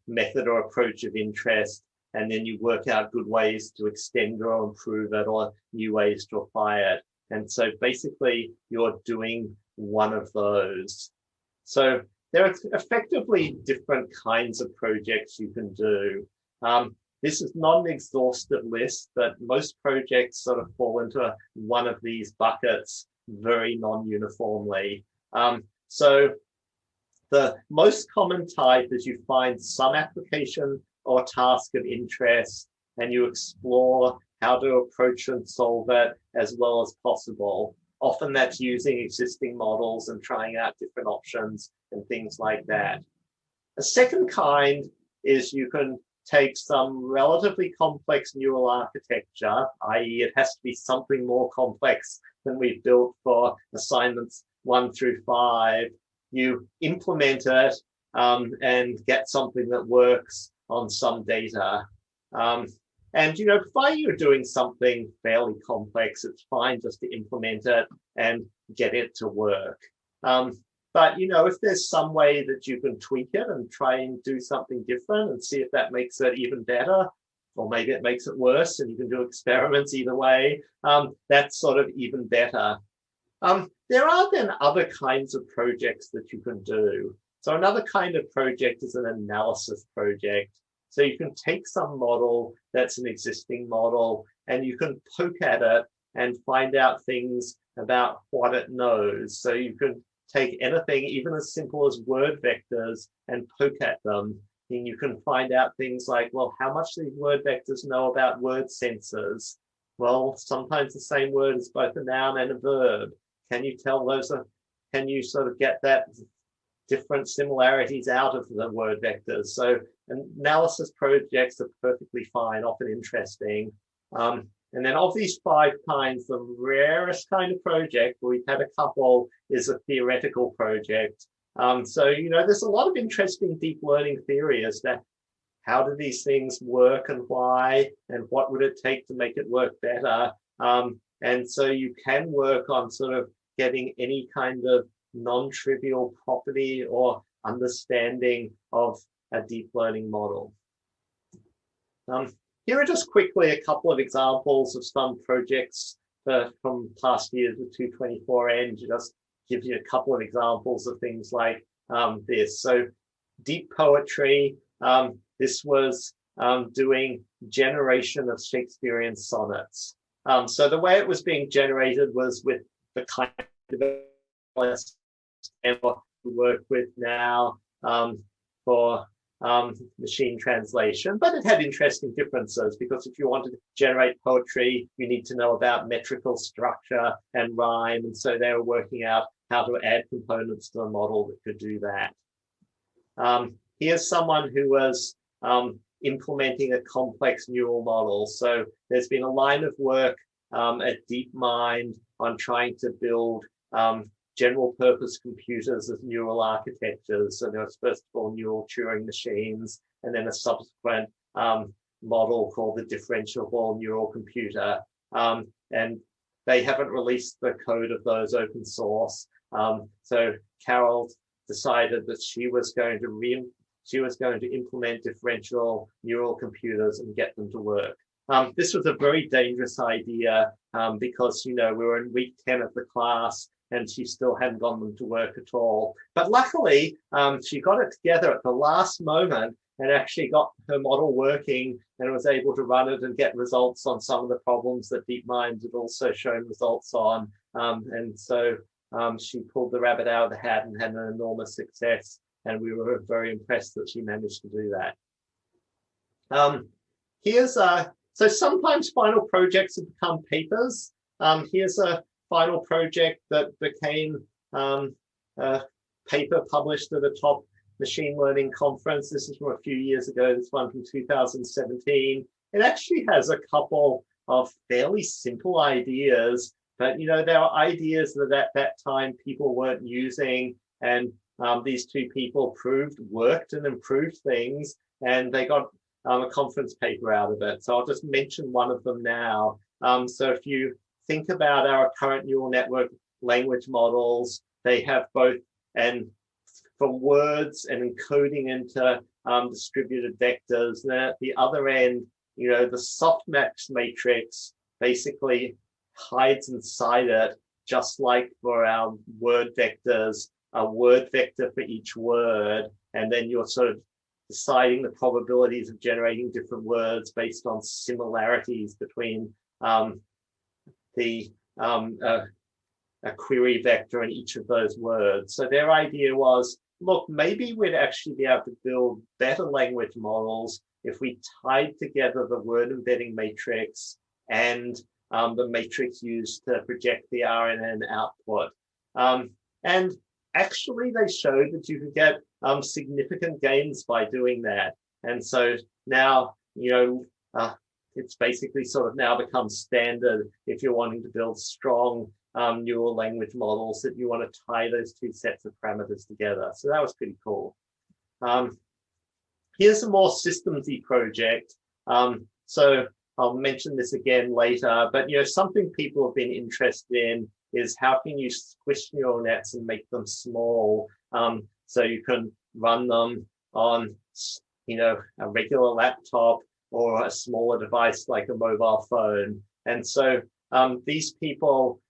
method or approach of interest, and then you work out good ways to extend or improve it, or new ways to apply it. And so basically you're doing one of those. So there are effectively different kinds of projects you can do. This is not an exhaustive list, but most projects sort of fall into one of these buckets very non-uniformly. So the most common type is you find some application or task of interest, and you explore how to approach and solve it as well as possible. Often that's using existing models and trying out different options and things like that. A second kind is you can take some relatively complex neural architecture, i.e. it has to be something more complex than we've built for assignments 1 through 5. You implement it and get something that works on some data. And, provided you're doing something fairly complex, it's fine just to implement it and get it to work. But, if there's some way that you can tweak it and try and do something different and see if that makes it even better, or maybe it makes it worse and you can do experiments either way, that's sort of even better. There are then other kinds of projects that you can do. So another kind of project is an analysis project. So you can take some model that's an existing model and you can poke at it and find out things about what it knows. So you can take anything, even as simple as word vectors, and poke at them. And you can find out things like, well, how much these word vectors know about word sensors? Well, sometimes the same word is both a noun and a verb. Can you tell those can you sort of get that different similarities out of the word vectors? So analysis projects are perfectly fine, often interesting. And then of these 5 kinds, the rarest kind of project, we've had a couple, is a theoretical project. So, there's a lot of interesting deep learning theory as to how do these things work and why, and what would it take to make it work better. And so you can work on sort of getting any kind of non-trivial property or understanding of a deep learning model. Here are just quickly a couple of examples of some projects from past years with 224N, to just give you a couple of examples of things like this. So deep poetry, this was doing generation of Shakespearean sonnets. So the way it was being generated was with the kind of and what we work with now for machine translation, but it had interesting differences, because if you wanted to generate poetry, you need to know about metrical structure and rhyme, and so they were working out how to add components to the model that could do that. Here's someone who was implementing a complex neural model. So there's been a line of work at DeepMind on trying to build general purpose computers as neural architectures. So there was first of all neural Turing machines, and then a subsequent model called the differentiable neural computer. And they haven't released the code of those open source. So Carol decided that she was going to implement differential neural computers and get them to work. This was a very dangerous idea because, we were in week 10 of the class and she still hadn't gotten them to work at all. But luckily, she got it together at the last moment and actually got her model working and was able to run it and get results on some of the problems that DeepMind had also shown results on. And so she pulled the rabbit out of the hat and had an enormous success. And we were very impressed that she managed to do that. So sometimes final projects have become papers. Here's a final project that became a paper published at a top machine learning conference. This is from a few years ago, this one from 2017. It actually has a couple of fairly simple ideas, but there are ideas that at that time people weren't using, and these two people worked and improved things, and they got a conference paper out of it. So I'll just mention one of them now. So if you think about our current neural network language models, they have both from words and encoding into distributed vectors. And then at the other end, the softmax matrix basically hides inside it, just like for our word vectors, a word vector for each word. And then you're sort of deciding the probabilities of generating different words based on similarities between a query vector in each of those words. So their idea was, look, maybe we'd actually be able to build better language models if we tied together the word embedding matrix and the matrix used to project the RNN output. And actually, they showed that you could get significant gains by doing that. And so now, it's basically sort of now become standard if you're wanting to build strong neural language models, that you want to tie those two sets of parameters together. So that was pretty cool. Here's a more systemsy project. So I'll mention this again later, but something people have been interested in is how can you squish neural nets and make them small, so you can run them on a regular laptop or a smaller device like a mobile phone. And so these people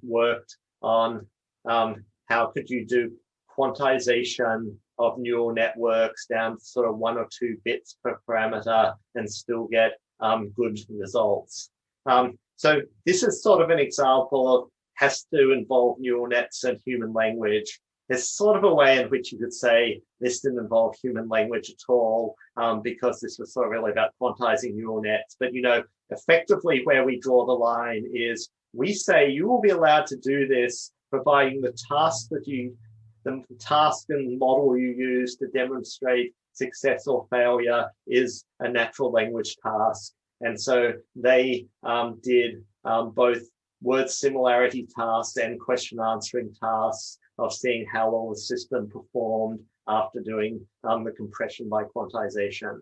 worked on how could you do quantization of neural networks down to sort of 1 or 2 bits per parameter and still get good results. So this is sort of an example of has to involve neural nets and human language. There's sort of a way in which you could say this didn't involve human language at all, because this was sort of really about quantizing neural nets. But effectively where we draw the line is we say you will be allowed to do this providing the task and model you use to demonstrate success or failure is a natural language task. And so they did both word similarity tasks and question answering tasks of seeing how well the system performed after doing the compression by quantization.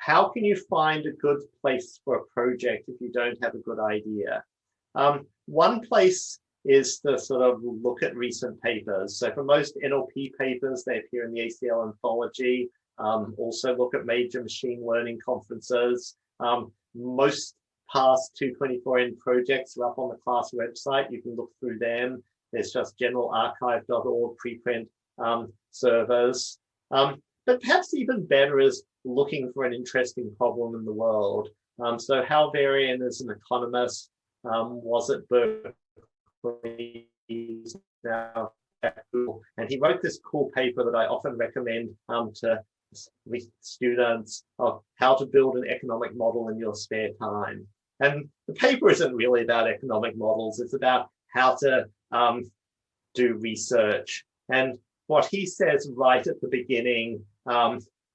How can you find a good place for a project if you don't have a good idea? One place is to sort of look at recent papers. So for most NLP papers, they appear in the ACL anthology. Also look at major machine learning conferences. Most past 224N projects are up on the class website. You can look through them. There's just generalarchive.org preprint servers. But perhaps even better is looking for an interesting problem in the world. So Hal Varian is an economist, was at Berkeley, now at Google, and he wrote this cool paper that I often recommend to students of how to build an economic model in your spare time. And the paper isn't really about economic models, it's about how to do research. And what he says right at the beginning,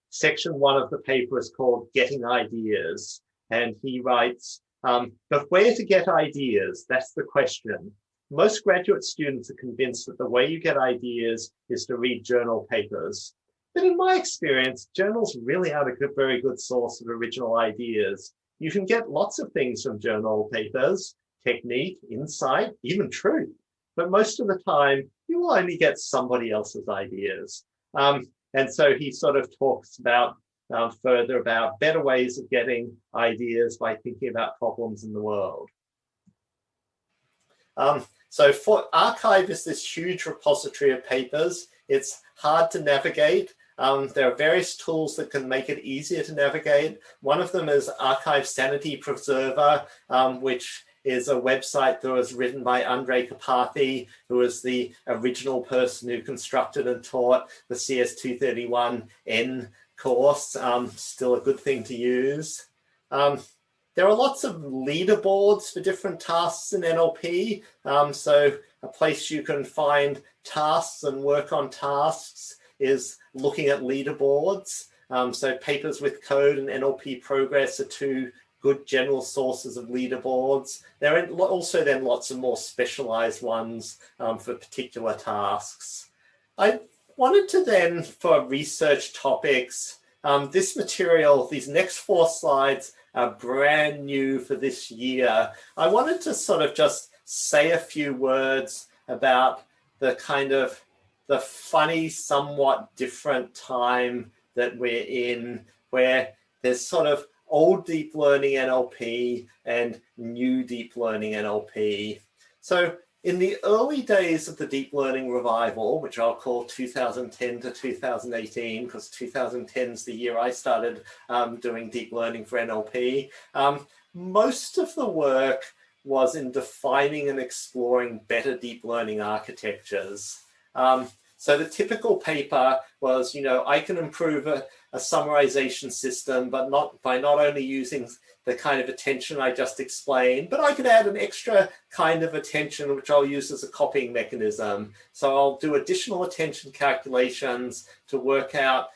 section 1 of the paper is called Getting Ideas. and he writes, but where to get ideas? That's the question. Most graduate students are convinced that the way you get ideas is to read journal papers. But in my experience, journals really aren't a very good source of original ideas. You can get lots of things from journal papers, technique, insight, even truth. But most of the time, you will only get somebody else's ideas. And so he sort of talks about further about better ways of getting ideas by thinking about problems in the world. So for arXiv is this huge repository of papers. It's hard to navigate. There are various tools that can make it easier to navigate. One of them is arXiv Sanity Preserver, which is a website that was written by Andrej Karpathy, who was the original person who constructed and taught the CS224N course. Still a good thing to use. There are lots of leaderboards for different tasks in NLP. So a place you can find tasks and work on tasks is looking at leaderboards. So Papers with Code and NLP Progress are two good general sources of leaderboards. There are also then lots of more specialized ones for particular tasks. I wanted to then, for research topics, this material, these next 4 slides are brand new for this year. I wanted to sort of just say a few words about the kind of the funny, somewhat different time that we're in, where there's sort of old deep learning NLP and new deep learning NLP. So in the early days of the deep learning revival, which I'll call 2010 to 2018, because 2010 is the year I started doing deep learning for NLP, most of the work was in defining and exploring better deep learning architectures. So the typical paper was, I can improve a summarization system, but not only using the kind of attention I just explained, but I could add an extra kind of attention, which I'll use as a copying mechanism. So I'll do additional attention calculations to work out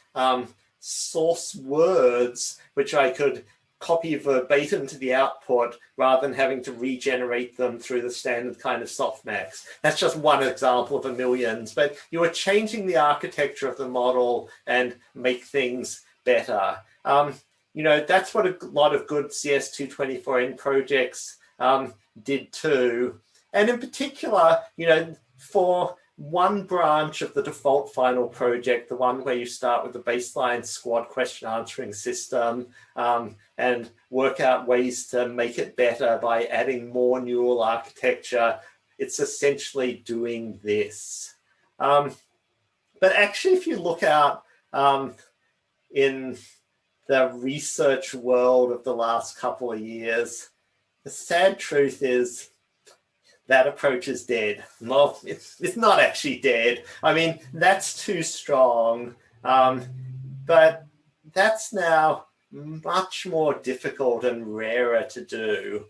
source words, which I could copy verbatim to the output rather than having to regenerate them through the standard kind of softmax. That's just one example of a millions, but you are changing the architecture of the model and make things better. That's what a lot of good CS224N projects did too. And in particular, for one branch of the default final project, the one where you start with the baseline squad question answering system and work out ways to make it better by adding more neural architecture, it's essentially doing this. But actually, if you look out in the research world of the last couple of years, the sad truth is that approach is dead. Well, it's not actually dead. I mean, that's too strong, but that's now much more difficult and rarer to do.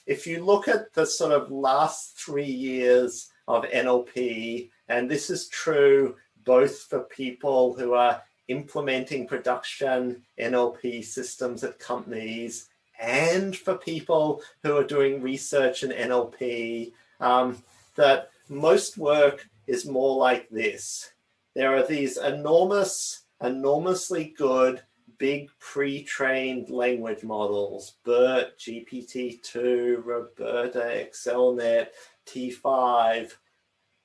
If you look at the sort of last 3 years of NLP, and this is true both for people who are implementing production NLP systems at companies and for people who are doing research in NLP, that most work is more like this. There are these enormously good, big pre-trained language models, BERT, GPT-2, Roberta, XLNet, T5.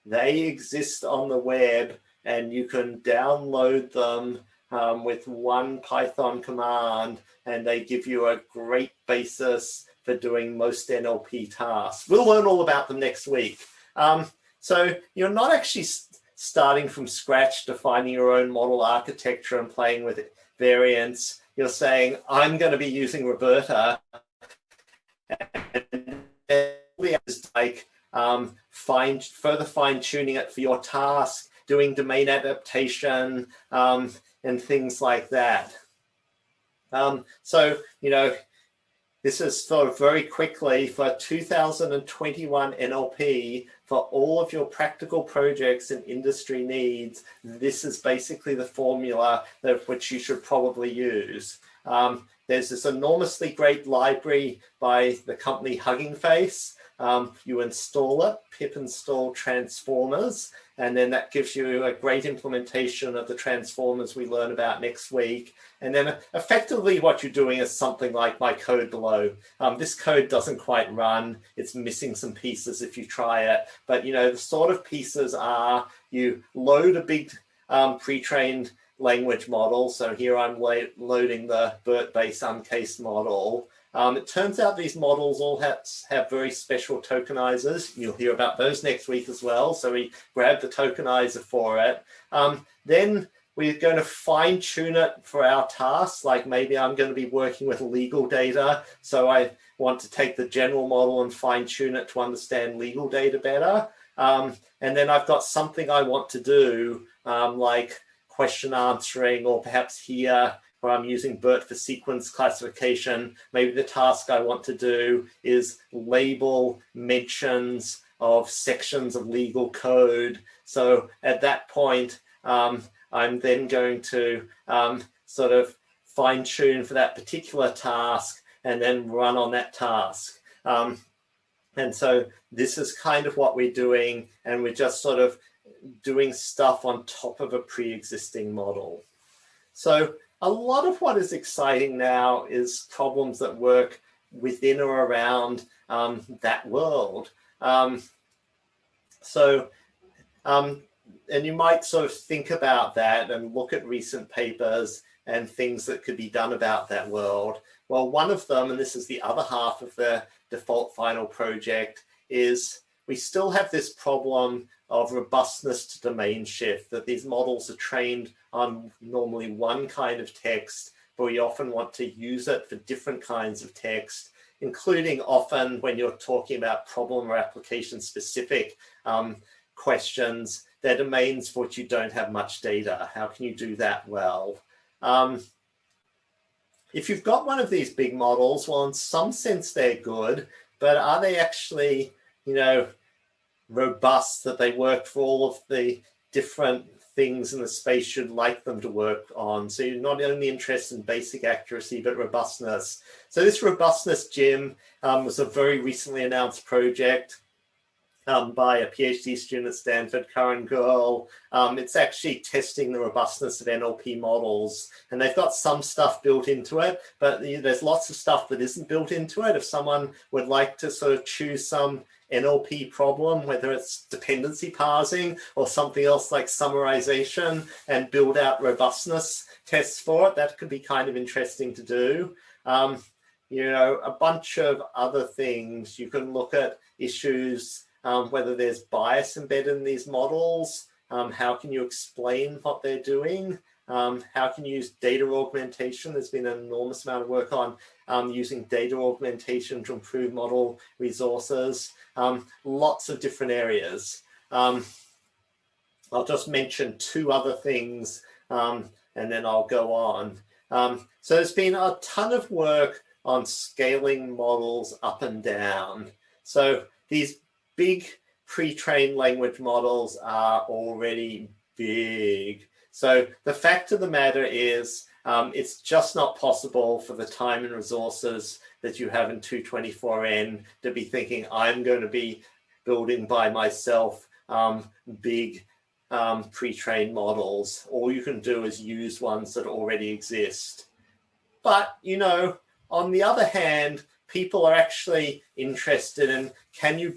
They exist on the web and you can download them with one Python command, and they give you a great basis for doing most NLP tasks. We'll learn all about them next week. So you're not actually starting from scratch, defining your own model architecture and playing with variants. You're saying, I'm going to be using Roberta. And it's like further fine-tuning it for your task, doing domain adaptation, and things like that. So, this is sort of very quickly for 2021 NLP, for all of your practical projects and industry needs, this is basically the formula which you should probably use. there's this enormously great library by the company Hugging Face. You install it, pip install transformers, and then that gives you a great implementation of the transformers we learn about next week. And then effectively what you're doing is something like my code below. This code doesn't quite run. It's missing some pieces if you try it. But, you know, the sort of pieces are you load a big pre-trained language model. So here I'm loading the BERT-based uncased model. It turns out these models all have very special tokenizers. You'll hear about those next week as well. So we grab the tokenizer for it. Then we're going to fine tune it for our tasks. Like maybe I'm going to be working with legal data. So I want to take the general model and fine tune it to understand legal data better. And then I've got something I want to do, like question answering, or perhaps here where I'm using BERT for sequence classification. Maybe the task I want to do is label mentions of sections of legal code. So at that point, I'm then going to sort of fine tune for that particular task and then run on that task. And so this is kind of what we're doing, and we're just sort of doing stuff on top of a pre-existing model. So a lot of what is exciting now is problems that work within or around that world. And you might sort of think about that and look at recent papers and things that could be done about that world. Well, one of them, and this is the other half of the default final project, is we still have this problem of robustness to domain shift, that these models are trained on normally one kind of text, but we often want to use it for different kinds of text, including often when you're talking about problem or application specific questions, they're domains for which you don't have much data. How can you do that well? If you've got one of these big models, well, in some sense they're good, but are they actually, you know, robust, that they work for all of the different things in the space you'd like them to work on? So you're not only interested in basic accuracy, but robustness. So this robustness gym was a very recently announced project by a PhD student at Stanford, Karen Girl. It's actually testing the robustness of NLP models, and they've got some stuff built into it, but there's lots of stuff that isn't built into it. If someone would like to sort of choose some NLP problem, whether it's dependency parsing or something else like summarization, and build out robustness tests for it, that could be kind of interesting to do. You know, a bunch of other things. You can look at issues, whether there's bias embedded in these models, how can you explain what they're doing, how can you use data augmentation. There's been an enormous amount of work on using data augmentation to improve model resources, lots of different areas. I'll just mention two other things and then I'll go on. So there's been a ton of work on scaling models up and down. So these big pre-trained language models are already big. So the fact of the matter is it's just not possible for the time and resources that you have in 224N to be thinking, I'm going to be building by myself big pre-trained models. All you can do is use ones that already exist. But, you know, on the other hand, people are actually interested in, can you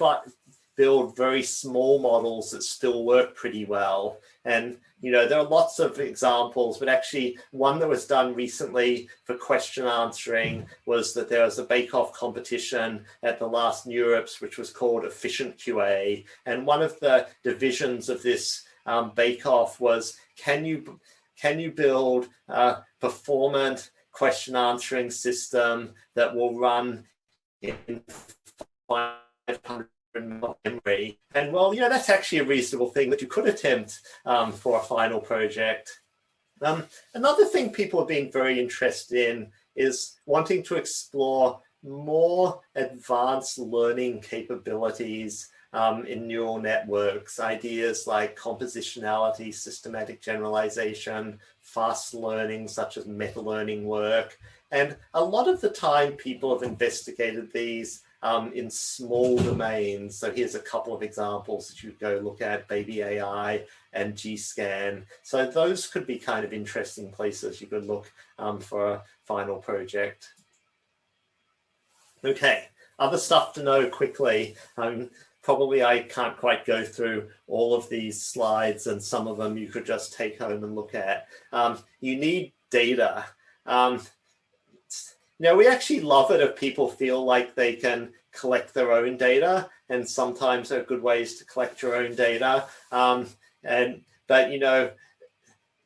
build very small models that still work pretty well? And, you know, there are lots of examples, but actually one that was done recently for question answering was that there was a bake-off competition at the last Neurops, which was called Efficient QA. And one of the divisions of this bake-off was, can you build a performant question answering system that will run in 500 memory? And well, you know, that's actually a reasonable thing that you could attempt for a final project. Another thing people have been very interested in is wanting to explore more advanced learning capabilities in neural networks, ideas like compositionality, systematic generalization, fast learning, such as meta-learning work. And a lot of the time, people have investigated these in small domains. So here's a couple of examples that you go look at, Baby AI and GScan. So those could be kind of interesting places you could look for a final project. Okay, other stuff to know quickly. Probably I can't quite go through all of these slides, and some of them you could just take home and look at. You need data. We actually love it if people feel like they can collect their own data, and sometimes there are good ways to collect your own data. But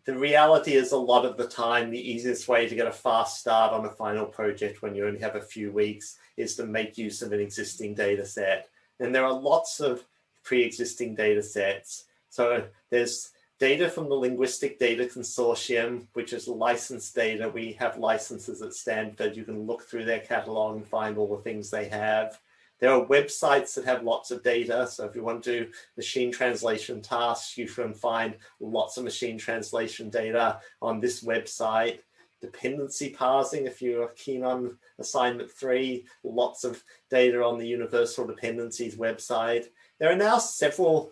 the reality is a lot of the time, the easiest way to get a fast start on a final project when you only have a few weeks is to make use of an existing data set. And there are lots of pre-existing data sets. So there's data from the Linguistic Data Consortium, which is licensed data. We have licenses at Stanford. You can look through their catalog and find all the things they have. There are websites that have lots of data. So if you want to do machine translation tasks, you can find lots of machine translation data on this website. Dependency parsing, if you're keen on assignment 3, lots of data on the Universal Dependencies website. There are now several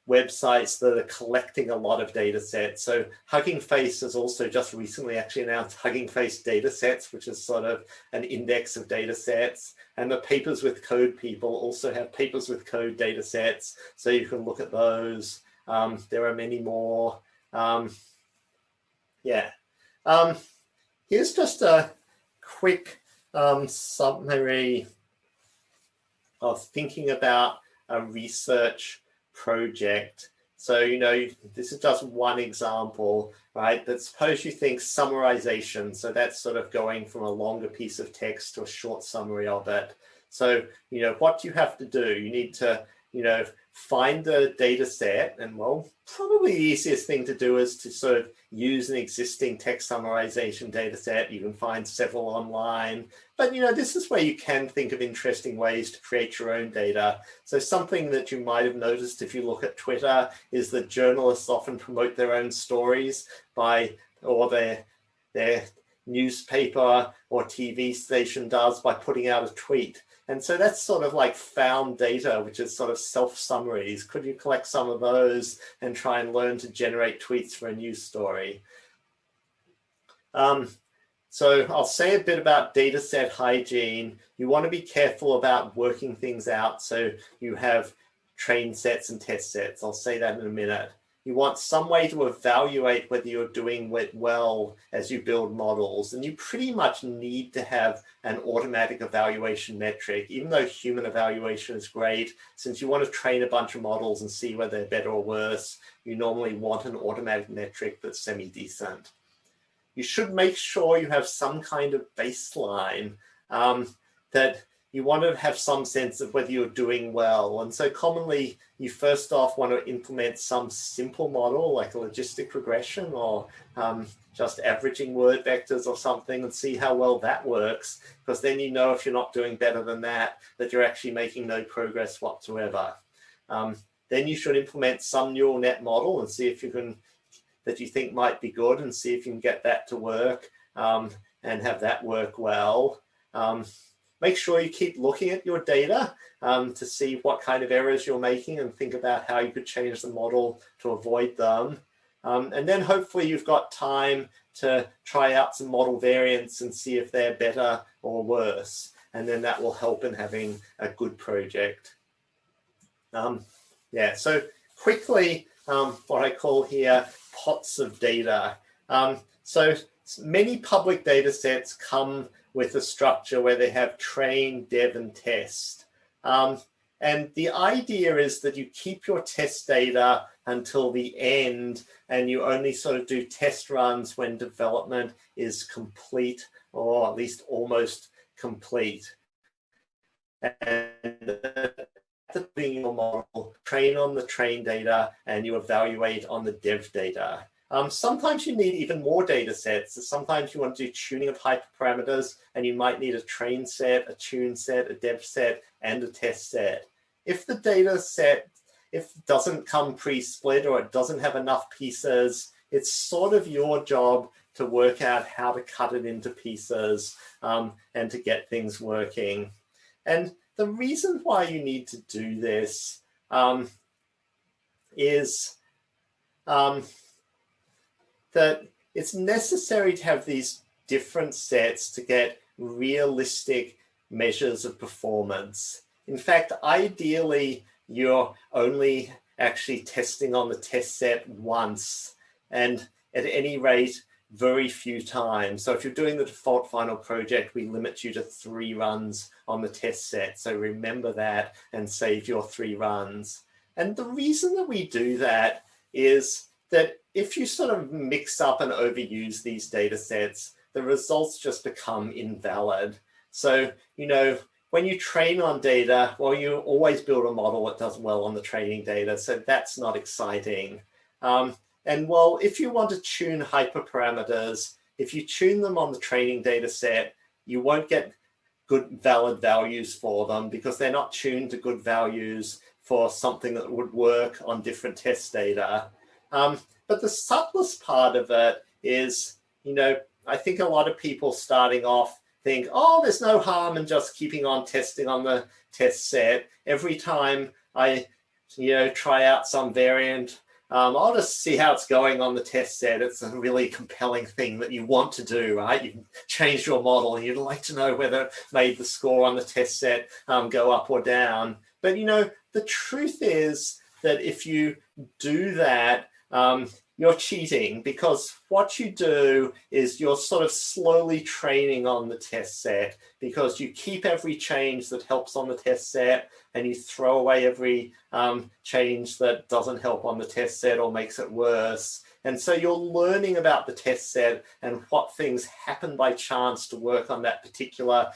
websites that are collecting a lot of data sets. So Hugging Face has also just recently actually announced Hugging Face data sets, which is sort of an index of data sets. And the Papers with Code people also have Papers with Code data sets. So you can look at those. There are many more. Here's just a quick summary of thinking about a research project. So, this is just one example, right? But suppose you think summarization. So that's sort of going from a longer piece of text to a short summary of it. So, what you have to do, you need to, find the data set, and well, probably the easiest thing to do is to sort of use an existing text summarization data set. You can find several online, but this is where you can think of interesting ways to create your own data. So something that you might have noticed if you look at Twitter is that journalists often promote their own stories or their newspaper or TV station does by putting out a tweet. And so that's sort of like found data, which is sort of self-summaries. Could you collect some of those and try and learn to generate tweets for a news story? So I'll say a bit about data set hygiene. You want to be careful about working things out. So you have train sets and test sets. I'll say that in a minute. You want some way to evaluate whether you're doing it well as you build models. And you pretty much need to have an automatic evaluation metric, even though human evaluation is great. Since you want to train a bunch of models and see whether they're better or worse, you normally want an automatic metric that's semi-decent. You should make sure you have some kind of baseline that you want to have some sense of whether you're doing well. And so commonly, you first off want to implement some simple model like a logistic regression or just averaging word vectors or something and see how well that works. Because then if you're not doing better than that you're actually making no progress whatsoever. Then you should implement some neural net model and see if you can, that you think might be good, and see if you can get that to work and have that work well. Make sure you keep looking at your data to see what kind of errors you're making and think about how you could change the model to avoid them. And then hopefully you've got time to try out some model variants and see if they're better or worse. And then that will help in having a good project. So quickly, what I call here pots of data. So many public data sets come with a structure where they have train, dev, and test. And the idea is that you keep your test data until the end, and you only sort of do test runs when development is complete, or at least almost complete. And being your model, train on the train data, and you evaluate on the dev data. Sometimes you need even more data sets. Sometimes you want to do tuning of hyperparameters, and you might need a train set, a tune set, a dev set, and a test set. If the data set, if it doesn't come pre-split or it doesn't have enough pieces, it's sort of your job to work out how to cut it into pieces and to get things working. And the reason why you need to do this is that it's necessary to have these different sets to get realistic measures of performance. In fact, ideally, you're only actually testing on the test set once, and at any rate, very few times. So if you're doing the default final project, we limit you to 3 runs on the test set. So remember that and save your 3 runs. And the reason that we do that is that if you sort of mix up and overuse these data sets, the results just become invalid. So, you know, when you train on data, well, you always build a model that does well on the training data. So that's not exciting. And well, if you want to tune hyperparameters, if you tune them on the training data set, you won't get good valid values for them because they're not tuned to good values for something that would work on different test data. But the subtlest part of it is, you know, I think a lot of people starting off think, oh, there's no harm in just keeping on testing on the test set. Every time I, you know, try out some variant, I'll just see how it's going on the test set. It's a really compelling thing that you want to do, right? You change your model and you'd like to know whether it made the score on the test set go up or down. But, you know, the truth is that if you do that, you're cheating, because what you do is you're sort of slowly training on the test set, because you keep every change that helps on the test set and you throw away every change that doesn't help on the test set or makes it worse. And so you're learning about the test set and what things happen by chance to work on that particular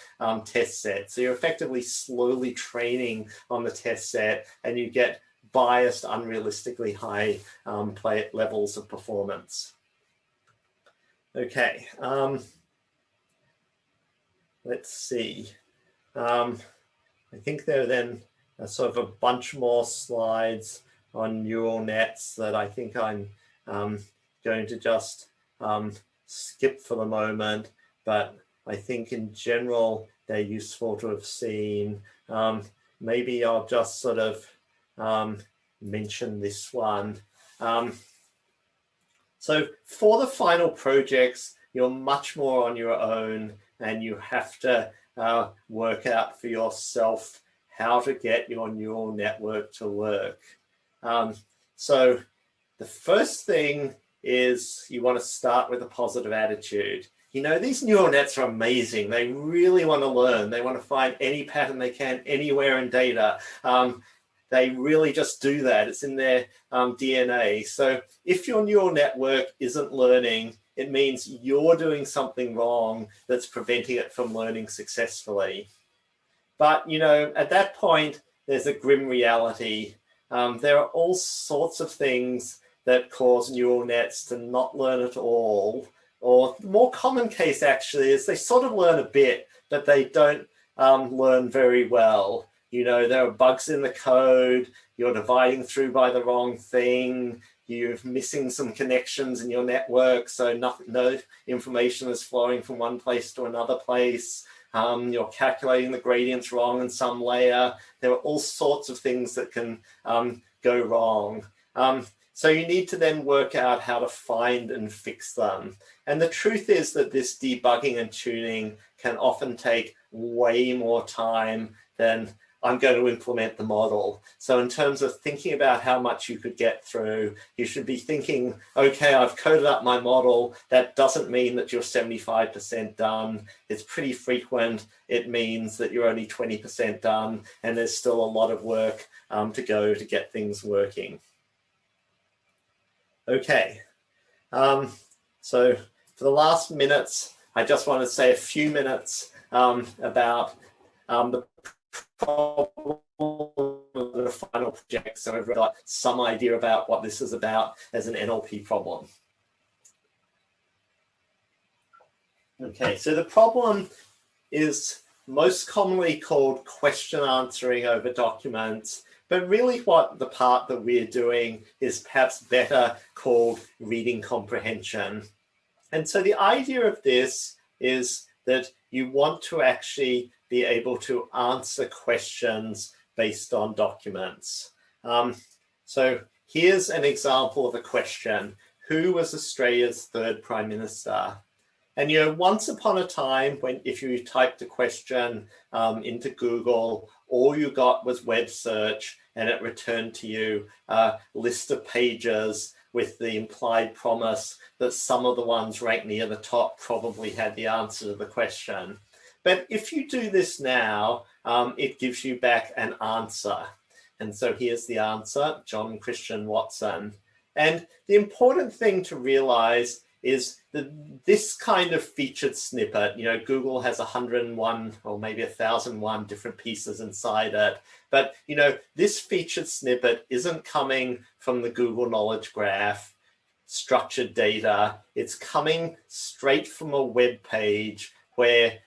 test set. So you're effectively slowly training on the test set, and you get biased, unrealistically high levels of performance. Okay, let's see. I think there are then sort of a bunch more slides on neural nets that I think I'm going to just skip for the moment, but I think in general they're useful to have seen. Maybe I'll just sort of mention this one. So for the final projects, you're much more on your own, and you have to work out for yourself how to get your neural network to work. So the first thing is you want to start with a positive attitude. You know, these neural nets are amazing. They really want to learn. They want to find any pattern they can anywhere in data. They really just do that. It's in their DNA. So if your neural network isn't learning, it means you're doing something wrong that's preventing it from learning successfully. But, you know, at that point, there's a grim reality. There are all sorts of things that cause neural nets to not learn at all. Or the more common case, actually, is they sort of learn a bit, but they don't learn very well. You know, there are bugs in the code, you're dividing through by the wrong thing, you're missing some connections in your network, so no information is flowing from one place to another place. You're calculating the gradients wrong in some layer. There are all sorts of things that can go wrong. So you need to then work out how to find and fix them. And the truth is that this debugging and tuning can often take way more time than I'm going to implement the model. So in terms of thinking about how much you could get through, you should be thinking, okay, I've coded up my model. That doesn't mean that you're 75% done. It's pretty frequent. It means that you're only 20% done, and there's still a lot of work to go to get things working. Okay, so for the last minutes, I just want to say a few minutes about the problem of the final project, so I've got some idea about what this is about as an NLP problem. Okay, so the problem is most commonly called question answering over documents, but really what the part that we're doing is perhaps better called reading comprehension. And so the idea of this is that you want to actually be able to answer questions based on documents. So here's an example of a question. Who was Australia's third Prime Minister? And once upon a time, if you typed a question into Google, all you got was web search, and it returned to you a list of pages with the implied promise that some of the ones ranked near the top probably had the answer to the question. But if you do this now, it gives you back an answer. And so here's the answer, John Christian Watson. And the important thing to realize is that this kind of featured snippet, Google has 101 or maybe 1,001 different pieces inside it. But, this featured snippet isn't coming from the Google Knowledge Graph, structured data. It's coming straight from a web page where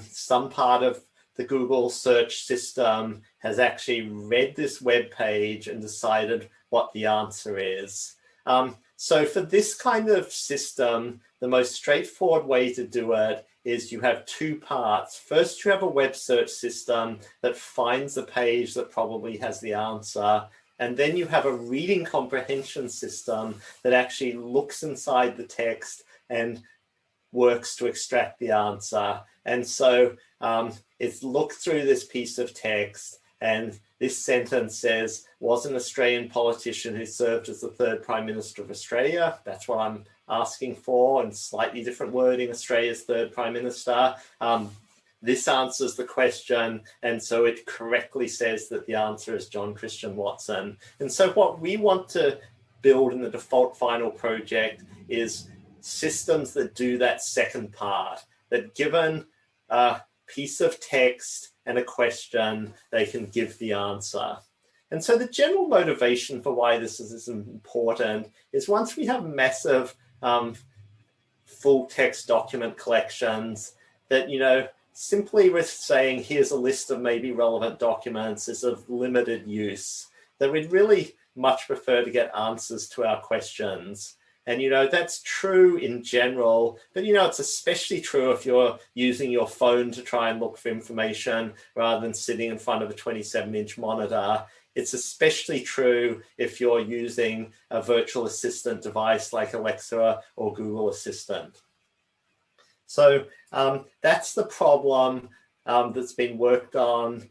some part of the Google search system has actually read this web page and decided what the answer is. So for this kind of system, the most straightforward way to do it is you have two parts. First, you have a web search system that finds the page that probably has the answer. And then you have a reading comprehension system that actually looks inside the text and works to extract the answer. And so it's looked through this piece of text, and this sentence says, was an Australian politician who served as the third Prime Minister of Australia. That's what I'm asking for, and slightly different wording, Australia's third Prime Minister. This answers the question, and so it correctly says that the answer is John Christian Watson. And so what we want to build in the default final project is systems that do that second part, that given a piece of text and a question, they can give the answer. And so the general motivation for why this is important is once we have massive full text document collections that, simply with saying, here's a list of maybe relevant documents is of limited use, that we'd really much prefer to get answers to our questions. And, that's true in general, but, it's especially true if you're using your phone to try and look for information rather than sitting in front of a 27-inch monitor. It's especially true if you're using a virtual assistant device like Alexa or Google Assistant. So that's the problem that's been worked on,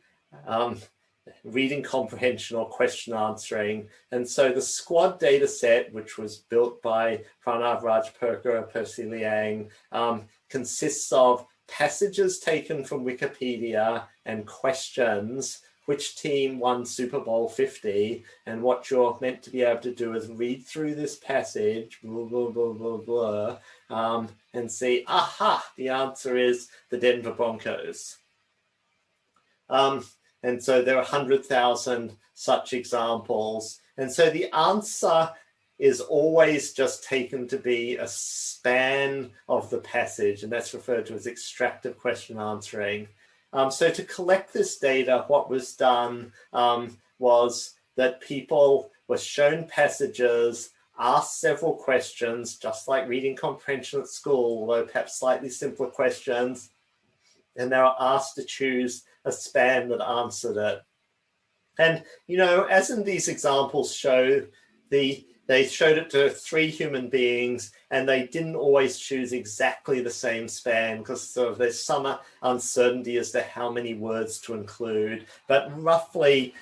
reading comprehension or question answering. And so the SQUAD data set, which was built by Pranav Rajpurkar, Percy Liang, consists of passages taken from Wikipedia and questions. Which team won Super Bowl 50? And what you're meant to be able to do is read through this passage, blah, blah, blah, blah, blah, and see, aha, the answer is the Denver Broncos. And so there are 100,000 such examples. And so the answer is always just taken to be a span of the passage, and that's referred to as extractive question answering. So to collect this data, what was done was that people were shown passages, asked several questions, just like reading comprehension at school, although perhaps slightly simpler questions, and they were asked to choose a span that answered it. And, as in these examples show, they showed it to 3 human beings, and they didn't always choose exactly the same span because there's some uncertainty as to how many words to include, but roughly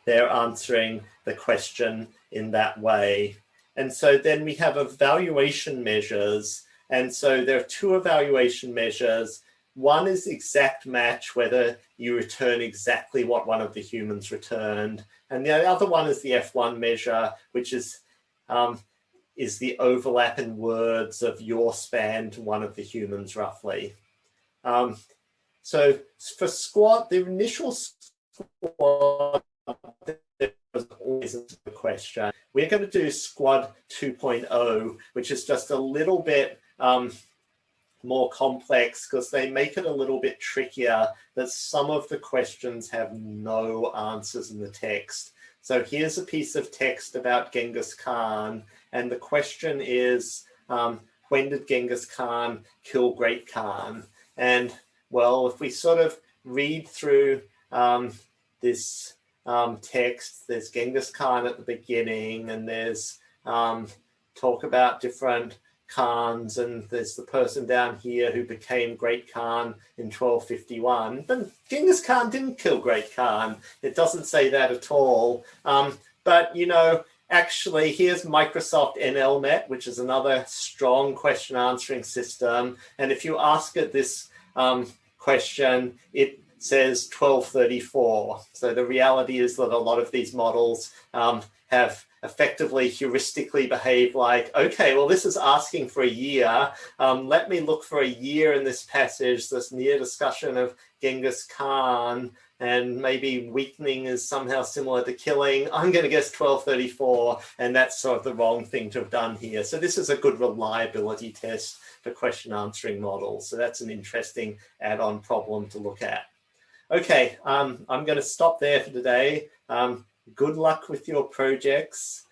they're answering the question in that way. And so then we have evaluation measures. And so there are 2 evaluation measures. One is exact match, whether you return exactly what one of the humans returned. And the other one is the F1 measure, which is the overlap in words of your span to one of the humans, roughly. So for SQUAD, the initial SQUAD, there was always a question. We're going to do SQUAD 2.0, which is just a little bit more complex because they make it a little bit trickier that some of the questions have no answers in the text. So here's a piece of text about Genghis Khan, and the question is, when did Genghis Khan kill Great Khan? And well, if we sort of read through this text, there's Genghis Khan at the beginning, and there's talk about different Khans, and there's the person down here who became Great Khan in 1251. But Genghis Khan didn't kill Great Khan. It doesn't say that at all. But, you know, actually, here's Microsoft NLNet, which is another strong question answering system. And if you ask it this question, it says 1234. So the reality is that a lot of these models have effectively heuristically behave like, okay, well, this is asking for a year. Let me look for a year in this passage, this near discussion of Genghis Khan, and maybe weakening is somehow similar to killing. I'm going to guess 1234, and that's sort of the wrong thing to have done here. So this is a good reliability test for question answering models. So that's an interesting add-on problem to look at. Okay, I'm going to stop there for today. Good luck with your projects.